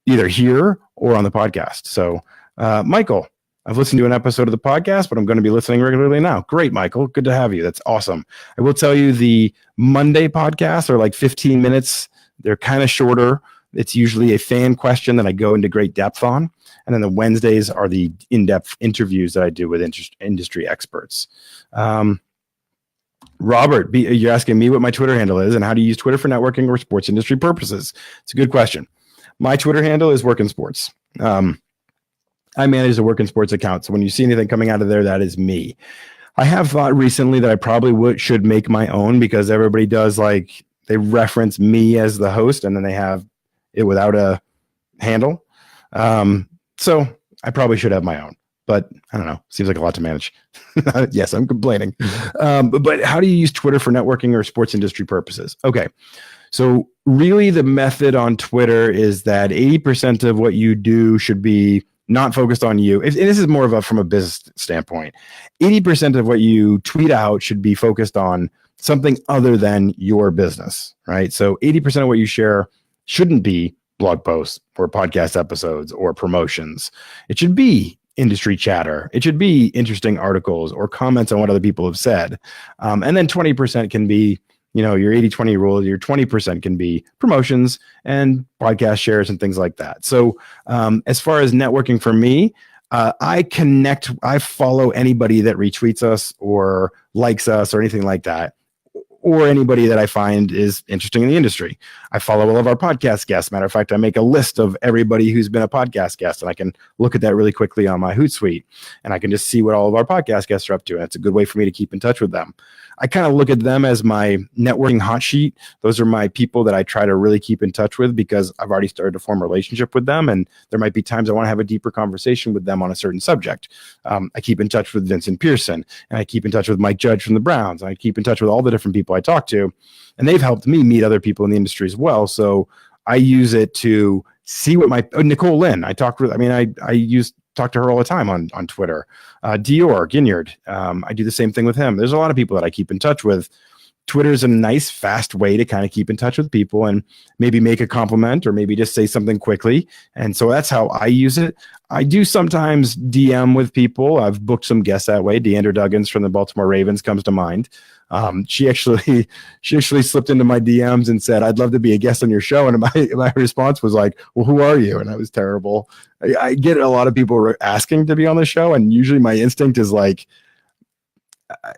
either here or on the podcast. So, Michael, I've listened to an episode of the podcast, but I'm going to be listening regularly now. Great, Michael. Good to have you. That's awesome. I will tell you the Monday podcasts are like 15 minutes. They're kind of shorter. It's usually a fan question that I go into great depth on. And then the Wednesdays are the in-depth interviews that I do with industry experts. Robert, you're asking me what my Twitter handle is and how to use Twitter for networking or sports industry purposes. It's a good question. My Twitter handle is Work in Sports. I manage the Work in Sports account. So when you see anything coming out of there, that is me. I have thought recently that I probably should make my own, because everybody does they reference me as the host and then they have it without a handle. So I probably should have my own, but I don't know. Seems like a lot to manage. Yes, I'm complaining. But how do you use Twitter for networking or sports industry purposes? Okay. So really the method on Twitter is that 80% of what you do should be not focused on you. And this is more of from a business standpoint. 80% of what you tweet out should be focused on something other than your business, right? So 80% of what you share shouldn't be blog posts or podcast episodes or promotions. It should be industry chatter. It should be interesting articles or comments on what other people have said. And then 20% can be, your 80-20 rule. Your 20% can be promotions and podcast shares and things like that. So as far as networking for me, I follow anybody that retweets us or likes us or anything like that, or anybody that I find is interesting in the industry. I follow all of our podcast guests. Matter of fact, I make a list of everybody who's been a podcast guest, and I can look at that really quickly on my Hootsuite, and I can just see what all of our podcast guests are up to. And it's a good way for me to keep in touch with them. I kind of look at them as my networking hot sheet. Those are my people that I try to really keep in touch with because I've already started to form a relationship with them. And there might be times I want to have a deeper conversation with them on a certain subject. I keep in touch with Vincent Pearson, and I keep in touch with Mike Judge from the Browns. And I keep in touch with all the different people I talk to, and they've helped me meet other people in the industry as well. So I use it to see what Nicole Lynn, I talk to her all the time on Twitter. Dior Ginyard, I do the same thing with him. There's a lot of people that I keep in touch with. Twitter is a nice, fast way to kind of keep in touch with people and maybe make a compliment or maybe just say something quickly. And so that's how I use it. I do sometimes DM with people. I've booked some guests that way. Deandra Duggins from the Baltimore Ravens comes to mind. She actually slipped into my DMs and said, "I'd love to be a guest on your show." And my response was like, "Well, who are you?" And I was terrible. I get a lot of people asking to be on the show, and usually my instinct is like, I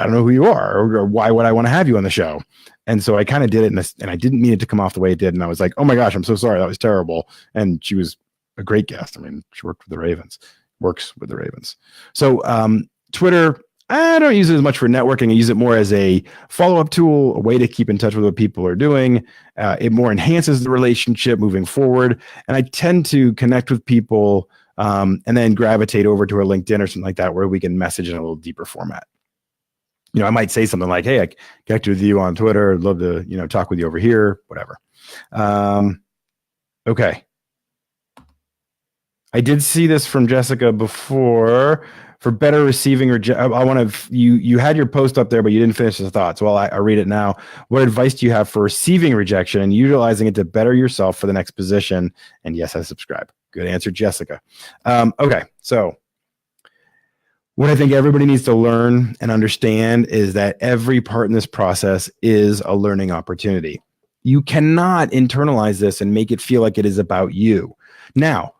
don't know who you are, or why would I want to have you on the show? And so I kind of did it, and I didn't mean it to come off the way it did. And I was like, "Oh my gosh, I'm so sorry. That was terrible." And she was a great guest. I mean, she works with the Ravens. So Twitter, I don't use it as much for networking. I use it more as a follow-up tool, a way to keep in touch with what people are doing. It more enhances the relationship moving forward. And I tend to connect with people and then gravitate over to a LinkedIn or something like that, where we can message in a little deeper format. I might say something like, "Hey, I connected with you on Twitter. I'd love to, talk with you over here," whatever. Okay. I did see this from Jessica before. For better receiving I want to, you had your post up there, but you didn't finish the thought. So I read it now. What advice do you have for receiving rejection and utilizing it to better yourself for the next position? And yes, I subscribe. Good answer, Jessica. Okay. So what I think everybody needs to learn and understand is that every part in this process is a learning opportunity. You cannot internalize this and make it feel like it is about you. Now,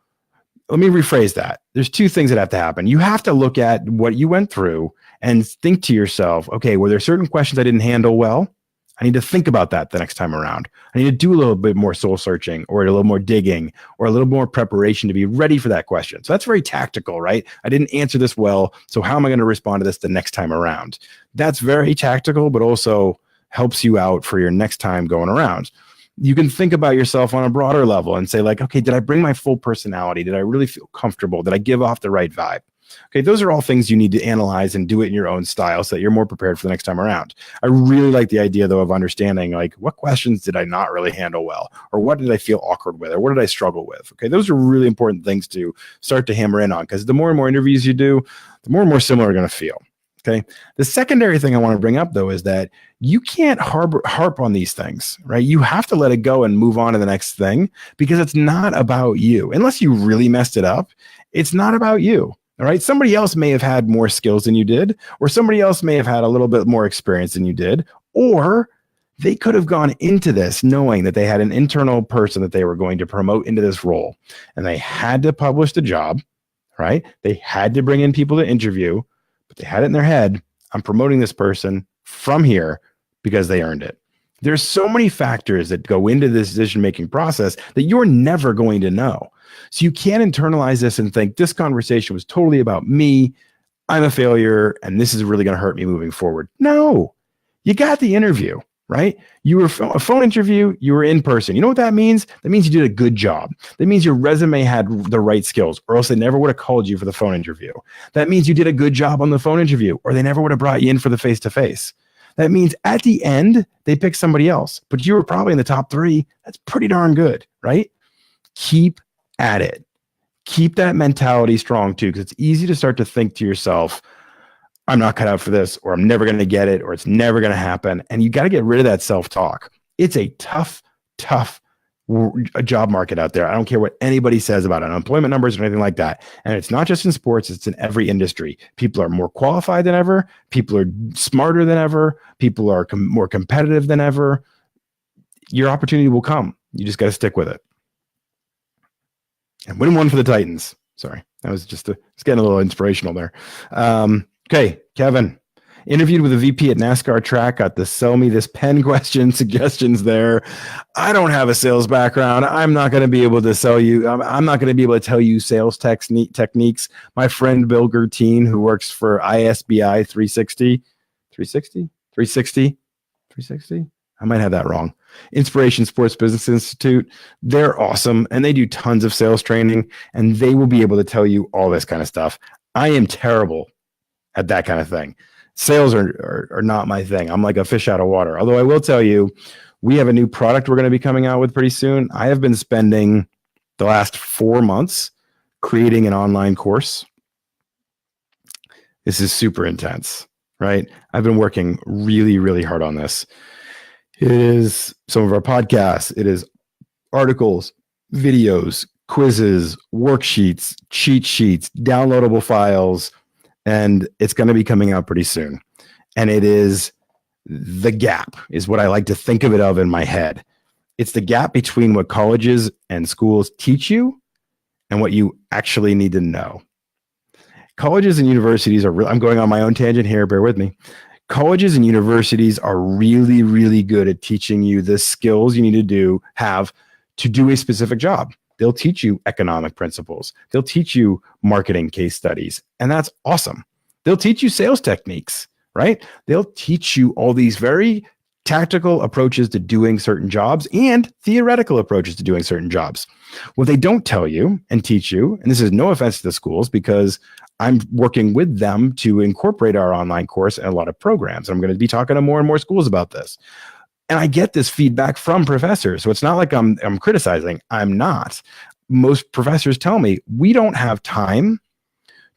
let me rephrase that. There's two things that have to happen. You have to look at what you went through and think to yourself, okay, were there certain questions I didn't handle well? I need to think about that the next time around. I need to do a little bit more soul searching or a little more digging or a little more preparation to be ready for that question. So that's very tactical, right? I didn't answer this well, so how am I going to respond to this the next time around? That's very tactical, but also helps you out for your next time going around. You can think about yourself on a broader level and say like, okay, did I bring my full personality? Did I really feel comfortable? Did I give off the right vibe? Okay, those are all things you need to analyze and do it in your own style so that you're more prepared for the next time around. I really like the idea, though, of understanding like what questions did I not really handle well, or what did I feel awkward with, or what did I struggle with? Okay, those are really important things to start to hammer in on, because the more and more interviews you do, the more and more similar you're going to feel. Okay. The secondary thing I want to bring up, though, is that you can't harp on these things, right? You have to let it go and move on to the next thing, because it's not about you. Unless you really messed it up, it's not about you. All right. Somebody else may have had more skills than you did, or somebody else may have had a little bit more experience than you did, or they could have gone into this knowing that they had an internal person that they were going to promote into this role, and they had to publish the job, right? They had to bring in people to interview. But they had it in their head, I'm promoting this person from here because they earned it. There's so many factors that go into this decision-making process that you're never going to know. So you can't internalize this and think this conversation was totally about me, I'm a failure, and this is really going to hurt me moving forward. No, you got the interview, right? You were a phone interview, you were in person. You know what that means? That means you did a good job. That means your resume had the right skills, or else they never would have called you for the phone interview. That means you did a good job on the phone interview, or they never would have brought you in for the face-to-face. That means at the end, they picked somebody else, but you were probably in the top 3. That's pretty darn good, right? Keep at it. Keep that mentality strong too, because it's easy to start to think to yourself, I'm not cut out for this, or I'm never going to get it, or it's never going to happen. And you got to get rid of that self-talk. It's a tough a job market out there. I don't care what anybody says about unemployment numbers or anything like that. And it's not just in sports, it's in every industry. People are more qualified than ever. People are smarter than ever. People are more competitive than ever. Your opportunity will come. You just got to stick with it. And win one for the Titans. Sorry, that was just it's getting a little inspirational there. Okay, Kevin. Interviewed with a VP at NASCAR track, got the sell me this pen question suggestions there. I don't have a sales background. I'm not going to be able to sell you. I'm not going to be able to tell you sales techniques. My friend Bill Gertine, who works for ISBI 360, I might have that wrong. Inspiration Sports Business Institute. They're awesome. And they do tons of sales training, and they will be able to tell you all this kind of stuff. I am terrible at that kind of thing. Sales are not my thing. I'm like a fish out of water. Although I will tell you, we have a new product we're going to be coming out with pretty soon. I have been spending the last 4 months creating an online course. This is super intense, right? I've been working really, really hard on this. It is some of our podcasts. It is articles, videos, quizzes, worksheets, cheat sheets, downloadable files, and it's going to be coming out pretty soon. And it is the gap is what I like to think of it in my head. It's the gap between what colleges and schools teach you and what you actually need to know. Colleges and universities are I'm going on my own tangent here. Bear with me. Colleges and universities are really, really good at teaching you the skills you need to have to do a specific job. They'll teach you economic principles. They'll teach you marketing case studies. And that's awesome. They'll teach you sales techniques, right? They'll teach you all these very tactical approaches to doing certain jobs and theoretical approaches to doing certain jobs. What they don't tell you and teach you, and this is no offense to the schools because I'm working with them to incorporate our online course and a lot of programs. I'm going to be talking to more and more schools about this. And I get this feedback from professors. So it's not like I'm criticizing. I'm not. Most professors tell me we don't have time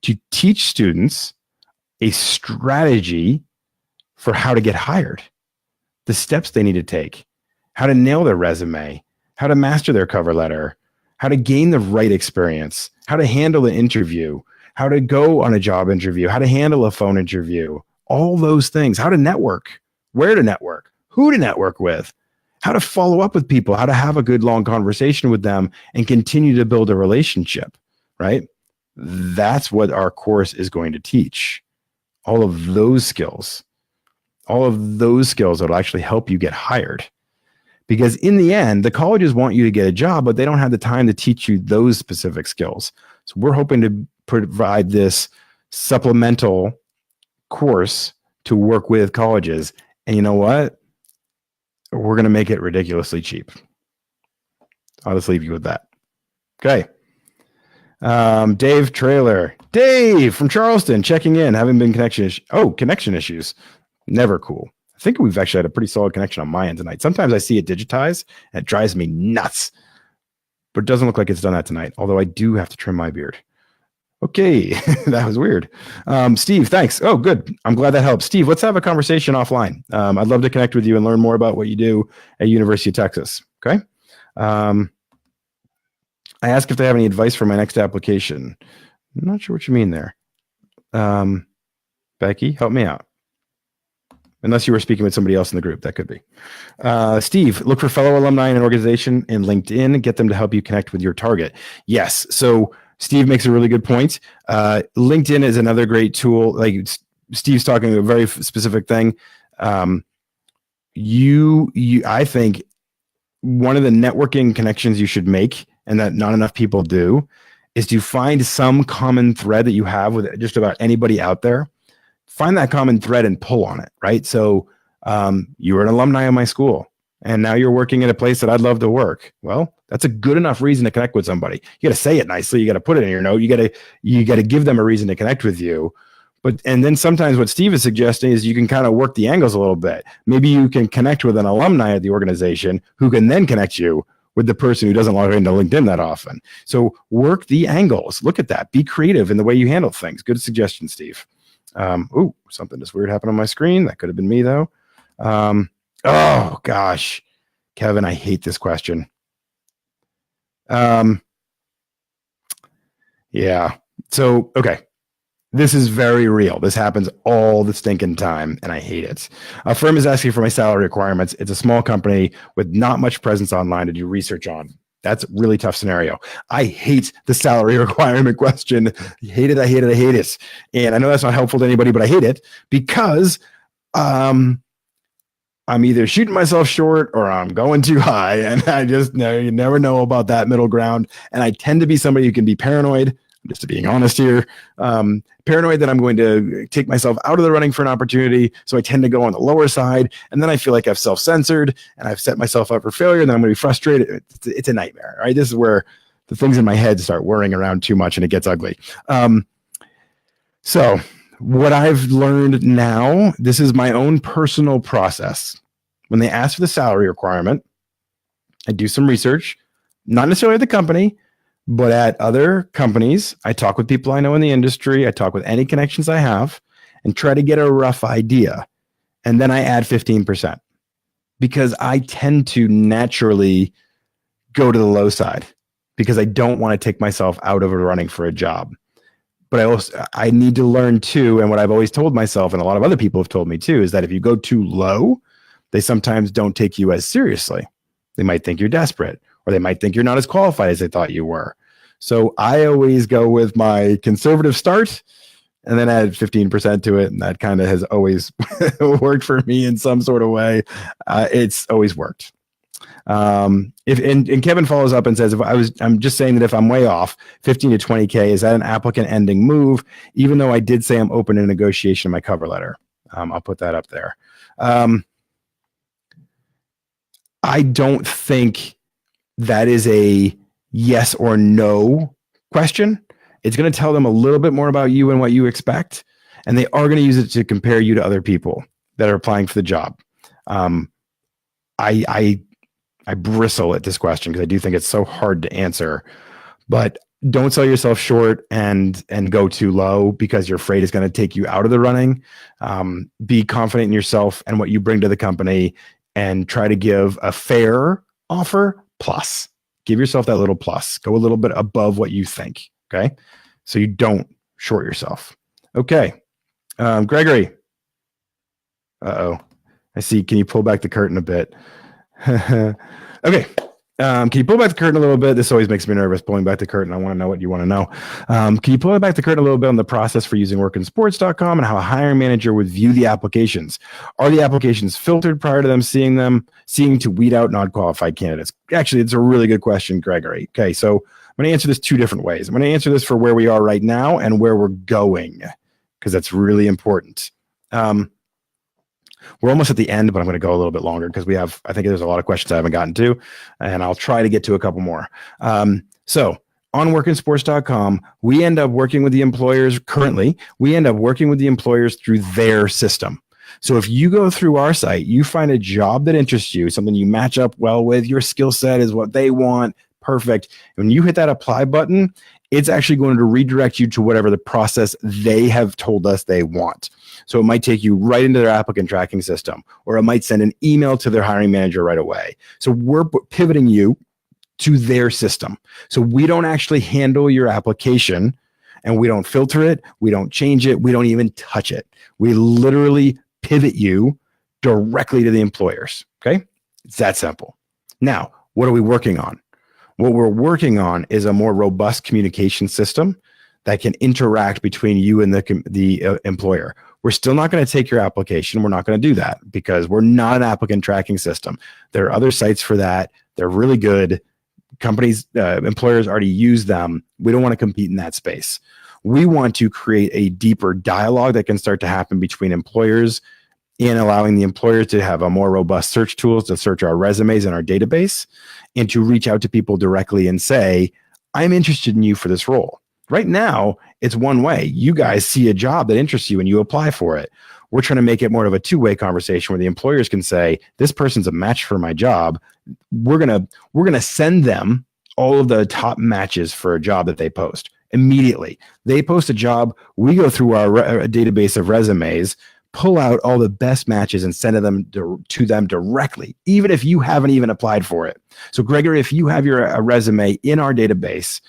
to teach students a strategy for how to get hired, the steps they need to take, how to nail their resume, how to master their cover letter, how to gain the right experience, how to handle an interview, how to go on a job interview, how to handle a phone interview, all those things, how to network, where to network, who to network with, how to follow up with people, how to have a good long conversation with them and continue to build a relationship, right? That's what our course is going to teach. All of those skills that will actually help you get hired. Because in the end, the colleges want you to get a job, but they don't have the time to teach you those specific skills. So we're hoping to provide this supplemental course to work with colleges. And you know what? We're going to make it ridiculously cheap. I'll just leave you with that. Okay. Dave Trailer. Dave from Charleston checking in. Haven't been connection issues. Never cool. I think we've actually had a pretty solid connection on my end tonight. Sometimes I see it digitized and it drives me nuts. But it doesn't look like it's done that tonight, although I do have to trim my beard. Okay, that was weird. Steve, thanks. Oh, good. I'm glad that helps. Steve, let's have a conversation offline. I'd love to connect with you and learn more about what you do at University of Texas. Okay. I ask if they have any advice for my next application. I'm not sure what you mean there. Becky, help me out. Unless you were speaking with somebody else in the group, that could be. Steve, look for fellow alumni in an organization in LinkedIn. Get them to help you connect with your target. Yes. So Steve makes a really good point. LinkedIn is another great tool. Like Steve's talking a very specific thing. I think one of the networking connections you should make, and that not enough people do, is to find some common thread that you have with just about anybody out there. Find that common thread and pull on it, right? So you were an alumni of my school, and now you're working at a place that I'd love to work. Well, that's a good enough reason to connect with somebody. You got to say it nicely. You got to put it in your note. You got to give them a reason to connect with you. And then sometimes what Steve is suggesting is you can kind of work the angles a little bit. Maybe you can connect with an alumni at the organization who can then connect you with the person who doesn't log into LinkedIn that often. So work the angles. Look at that. Be creative in the way you handle things. Good suggestion, Steve. Something just weird happened on my screen. That could have been me though. Oh gosh, Kevin, I hate this question. Yeah. So, okay. This is very real. This happens all the stinking time, and I hate it. A firm is asking for my salary requirements. It's a small company with not much presence online to do research on. That's a really tough scenario. I hate the salary requirement question. I hate it. I hate it. I hate it. And I know that's not helpful to anybody, but I hate it because I'm either shooting myself short or I'm going too high. And I just know you never know about that middle ground. And I tend to be somebody who can be paranoid, just to being honest here, paranoid that I'm going to take myself out of the running for an opportunity. So I tend to go on the lower side. And then I feel like I've self-censored and I've set myself up for failure. And then I'm going to be frustrated. It's a nightmare, right? This is where the things in my head start whirring around too much and it gets ugly. So what I've learned now, this is my own personal process. When they ask for the salary requirement, I do some research, not necessarily at the company, but at other companies. I talk with people I know in the industry. I talk with any connections I have and try to get a rough idea. And then I add 15% because I tend to naturally go to the low side because I don't want to take myself out of a running for a job. But I need to learn too. And what I've always told myself, and a lot of other people have told me too, is that if you go too low, they sometimes don't take you as seriously. They might think you're desperate, or they might think you're not as qualified as they thought you were. So I always go with my conservative start and then add 15% to it. And that kind of has always worked for me in some sort of way. It's always worked. And Kevin follows up and says, I'm just saying that if I'm way off, 15 to 20K, is that an applicant ending move? Even though I did say I'm open to negotiation in my cover letter. I'll put that up there. I don't think that is a yes or no question. It's going to tell them a little bit more about you and what you expect. And they are going to use it to compare you to other people that are applying for the job. I bristle at this question because I do think it's so hard to answer, but don't sell yourself short and go too low because you're afraid it's going to take you out of the running. Be confident in yourself and what you bring to the company and try to give a fair offer plus. Give yourself that little plus. Go a little bit above what you think, okay? So you don't short yourself. Okay. Gregory. Uh-oh. I see. Can you pull back the curtain a bit? Okay. Can you pull back the curtain a little bit? This always makes me nervous, pulling back the curtain. I want to know what you want to know. Can you pull back the curtain a little bit on the process for using workinsports.com and how a hiring manager would view the applications? Are the applications filtered prior to them seeing to weed out non-qualified candidates? Actually, it's a really good question, Gregory. Okay, so I'm going to answer this two different ways. I'm going to answer this for where we are right now and where we're going, because that's really important. We're almost at the end, but I'm going to go a little bit longer because I think there's a lot of questions I haven't gotten to, and I'll try to get to a couple more. So on workinsports.com, we end up working with the employers currently. We end up working with the employers through their system. So if you go through our site, you find a job that interests you, something you match up well with, your skill set is what they want, perfect. When you hit that apply button, it's actually going to redirect you to whatever the process they have told us they want. So it might take you right into their applicant tracking system, or it might send an email to their hiring manager right away. So we're pivoting you to their system. So we don't actually handle your application, and we don't filter it. We don't change it. We don't even touch it. We literally pivot you directly to the employers. Okay. It's that simple. Now, what are we working on? What we're working on is a more robust communication system that can interact between you and the employer. We're still not going to take your application. We're not going to do that because we're not an applicant tracking system. There are other sites for that. They're really good. Companies, employers already use them. We don't want to compete in that space. We want to create a deeper dialogue that can start to happen between employers in allowing the employers to have a more robust search tools to search our resumes in our database and to reach out to people directly and say, I'm interested in you for this role. Right now, it's one way. You guys see a job that interests you and you apply for it. We're trying to make it more of a two-way conversation where the employers can say, this person's a match for my job. We're gonna send them all of the top matches for a job that they post immediately. They post a job. We go through our database of resumes, pull out all the best matches and send them to them directly, even if you haven't even applied for it. So Gregory, if you have your resume in our database,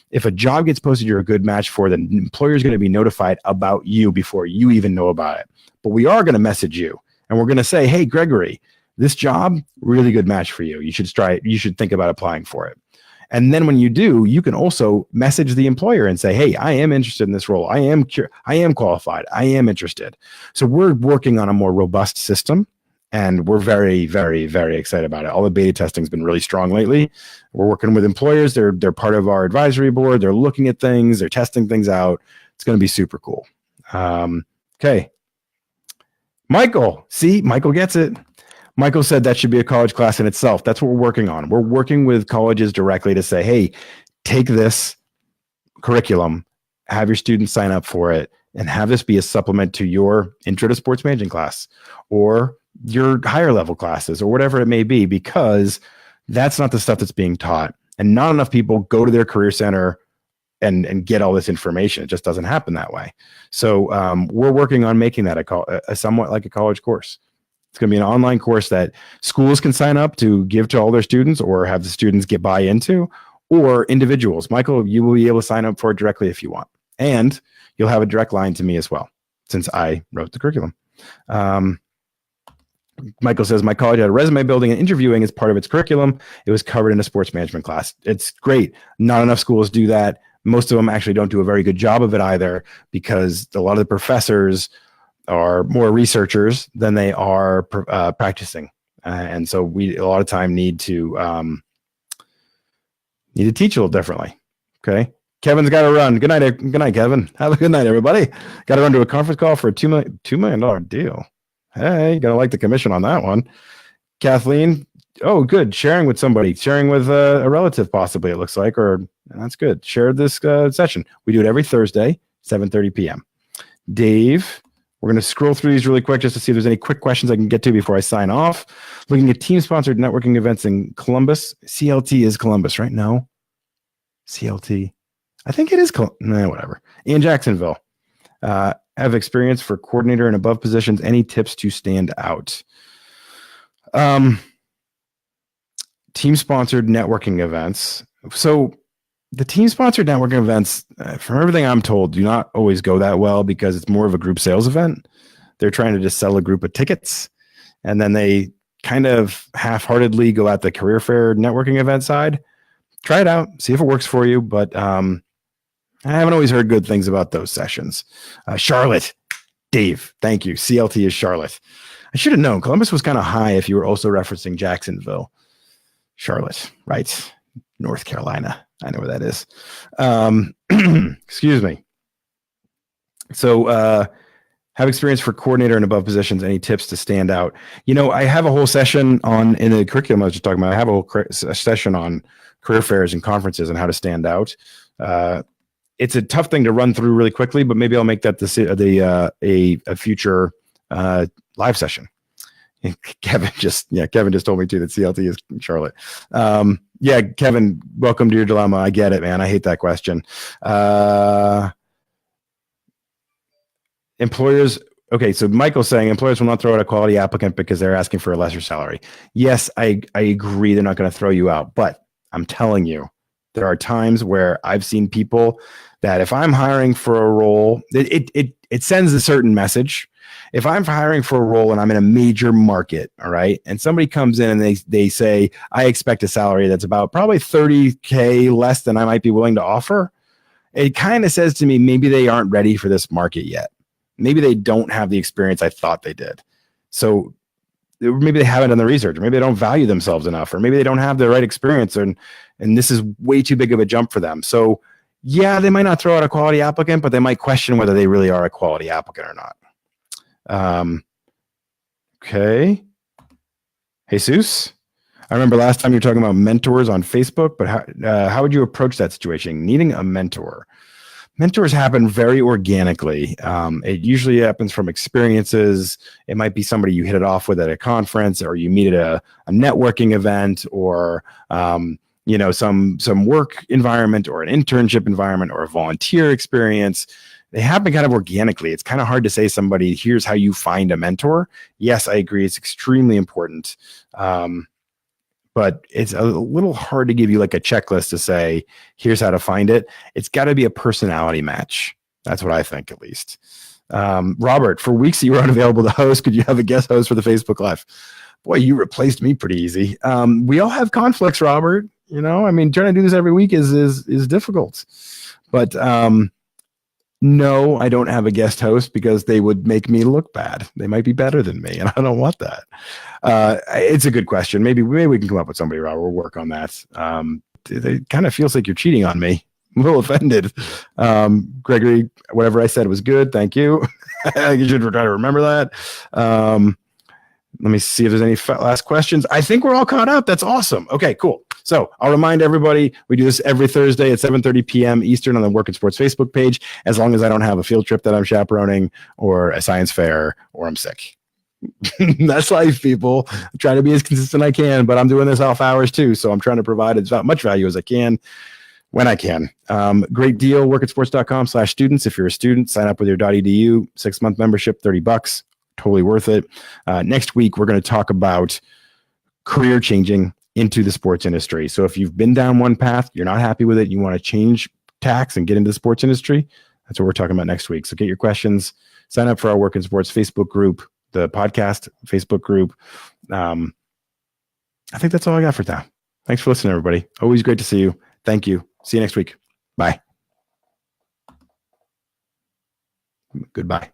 if a job gets posted you're a good match for, the employer is going to be notified about you before you even know about it. But we are going to message you and we're going to say, hey, Gregory, this job, really good match for you. You should think about applying for it. And then when you do, you can also message the employer and say, hey, I am interested in this role. I am qualified. I am interested. So we're working on a more robust system. And we're very, very, very excited about it. All the beta testing has been really strong lately. We're working with employers. They're part of our advisory board. They're looking at things. They're testing things out. It's going to be super cool. Okay. Michael. See, Michael gets it. Michael said that should be a college class in itself. That's what we're working on. We're working with colleges directly to say, hey, take this curriculum, have your students sign up for it, and have this be a supplement to your intro to sports management class or your higher level classes or whatever it may be, because that's not the stuff that's being taught. And not enough people go to their career center and get all this information. It just doesn't happen that way. So we're working on making that a somewhat like a college course. It's going to be an online course that schools can sign up to give to all their students or have the students get buy into, or individuals. Michael, you will be able to sign up for it directly if you want. And you'll have a direct line to me as well, since I wrote the curriculum. Michael says, my college had resume building and interviewing as part of its curriculum. It was covered in a sports management class. It's great. Not enough schools do that. Most of them actually don't do a very good job of it either, because a lot of the professors are more researchers than they are practicing. And so we, a lot of time, need to teach a little differently. Okay. Kevin's got to run. Good night, Kevin. Have a good night, everybody. Got to run to a conference call for a $2 million deal. Hey, gotta like the commission on that one. Kathleen, oh, good. Sharing with somebody, sharing with a relative, possibly, it looks like, or that's good. Share this session. We do it every Thursday, 7:30 p.m. Dave, we're going to scroll through these really quick just to see if there's any quick questions I can get to before I sign off. Looking at team-sponsored networking events in Columbus. CLT is Columbus, right? No. CLT. I think it is. Whatever. In Jacksonville. Have experience for coordinator and above positions. Any tips to stand out? Team-sponsored networking events. So the team-sponsored networking events, from everything I'm told, do not always go that well because it's more of a group sales event. They're trying to just sell a group of tickets, and then they kind of half-heartedly go at the career fair networking event side. Try it out, see if it works for you, but I haven't always heard good things about those sessions. Charlotte, Dave, thank you. CLT is Charlotte. I should have known. Columbus was kind of high if you were also referencing Jacksonville. Charlotte, right. North Carolina. I know where that is. Excuse me. So have experience for coordinator and above positions. Any tips to stand out? You know, I have a whole session in the curriculum I was just talking about. I have a whole session on career fairs and conferences and how to stand out. It's a tough thing to run through really quickly, but maybe I'll make that a future live session. Kevin just told me too that CLT is Charlotte. Yeah, Kevin, welcome to your dilemma. I get it, man. I hate that question. Employers. Okay, so Michael's saying employers will not throw out a quality applicant because they're asking for a lesser salary. Yes, I agree. They're not going to throw you out, but I'm telling you, there are times where I've seen people that if I'm hiring for a role, it sends a certain message. If I'm hiring for a role and I'm in a major market, all right, and somebody comes in and they say, I expect a salary that's about probably $30K less than I might be willing to offer, it kind of says to me, maybe they aren't ready for this market yet. Maybe they don't have the experience I thought they did. So maybe they haven't done the research, or maybe they don't value themselves enough, or maybe they don't have the right experience, and this is way too big of a jump for them. So yeah, they might not throw out a quality applicant, but they might question whether they really are a quality applicant or not. Okay. Jesus, I remember last time you were talking about mentors on Facebook, but how would you approach that situation? Needing a mentor. Mentors happen very organically. It usually happens from experiences. It might be somebody you hit it off with at a conference, or you meet at a networking event, or some work environment, or an internship environment, or a volunteer experience. they happen kind of organically. It's kind of hard to say somebody, here's how you find a mentor. Yes, I agree. It's extremely important. But it's a little hard to give you like a checklist to say, here's how to find it. It's got to be a personality match. That's what I think, at least. Robert, for weeks you were unavailable to host, could you have a guest host for the Facebook Live? Boy, you replaced me pretty easy. We all have conflicts, Robert. I mean, trying to do this every week is difficult. But no, I don't have a guest host because they would make me look bad. They might be better than me, and I don't want that. It's a good question. Maybe we can come up with somebody, Robert. We'll work on that. It kind of feels like you're cheating on me. I'm a little offended. Gregory, whatever I said was good. Thank you. You should try to remember that. Let me see if there's any last questions. I think we're all caught up. That's awesome. Okay, cool. So I'll remind everybody, we do this every Thursday at 7:30 p.m. Eastern on the Work in Sports Facebook page, as long as I don't have a field trip that I'm chaperoning or a science fair or I'm sick. That's life, people. I'm trying to be as consistent as I can, but I'm doing this off hours too. So I'm trying to provide as much value as I can when I can. Great deal, workatsports.com/students. If you're a student, sign up with your .edu 6-month membership, $30. Totally worth it. Next week, we're going to talk about career changing into the sports industry. So if you've been down one path, you're not happy with it, you want to change tacks and get into the sports industry, that's what we're talking about next week. So get your questions, sign up for our Work in Sports Facebook group, the podcast Facebook group. I think that's all I got for now. Thanks for listening, everybody. Always great to see you. Thank you. See you next week. Bye. Goodbye.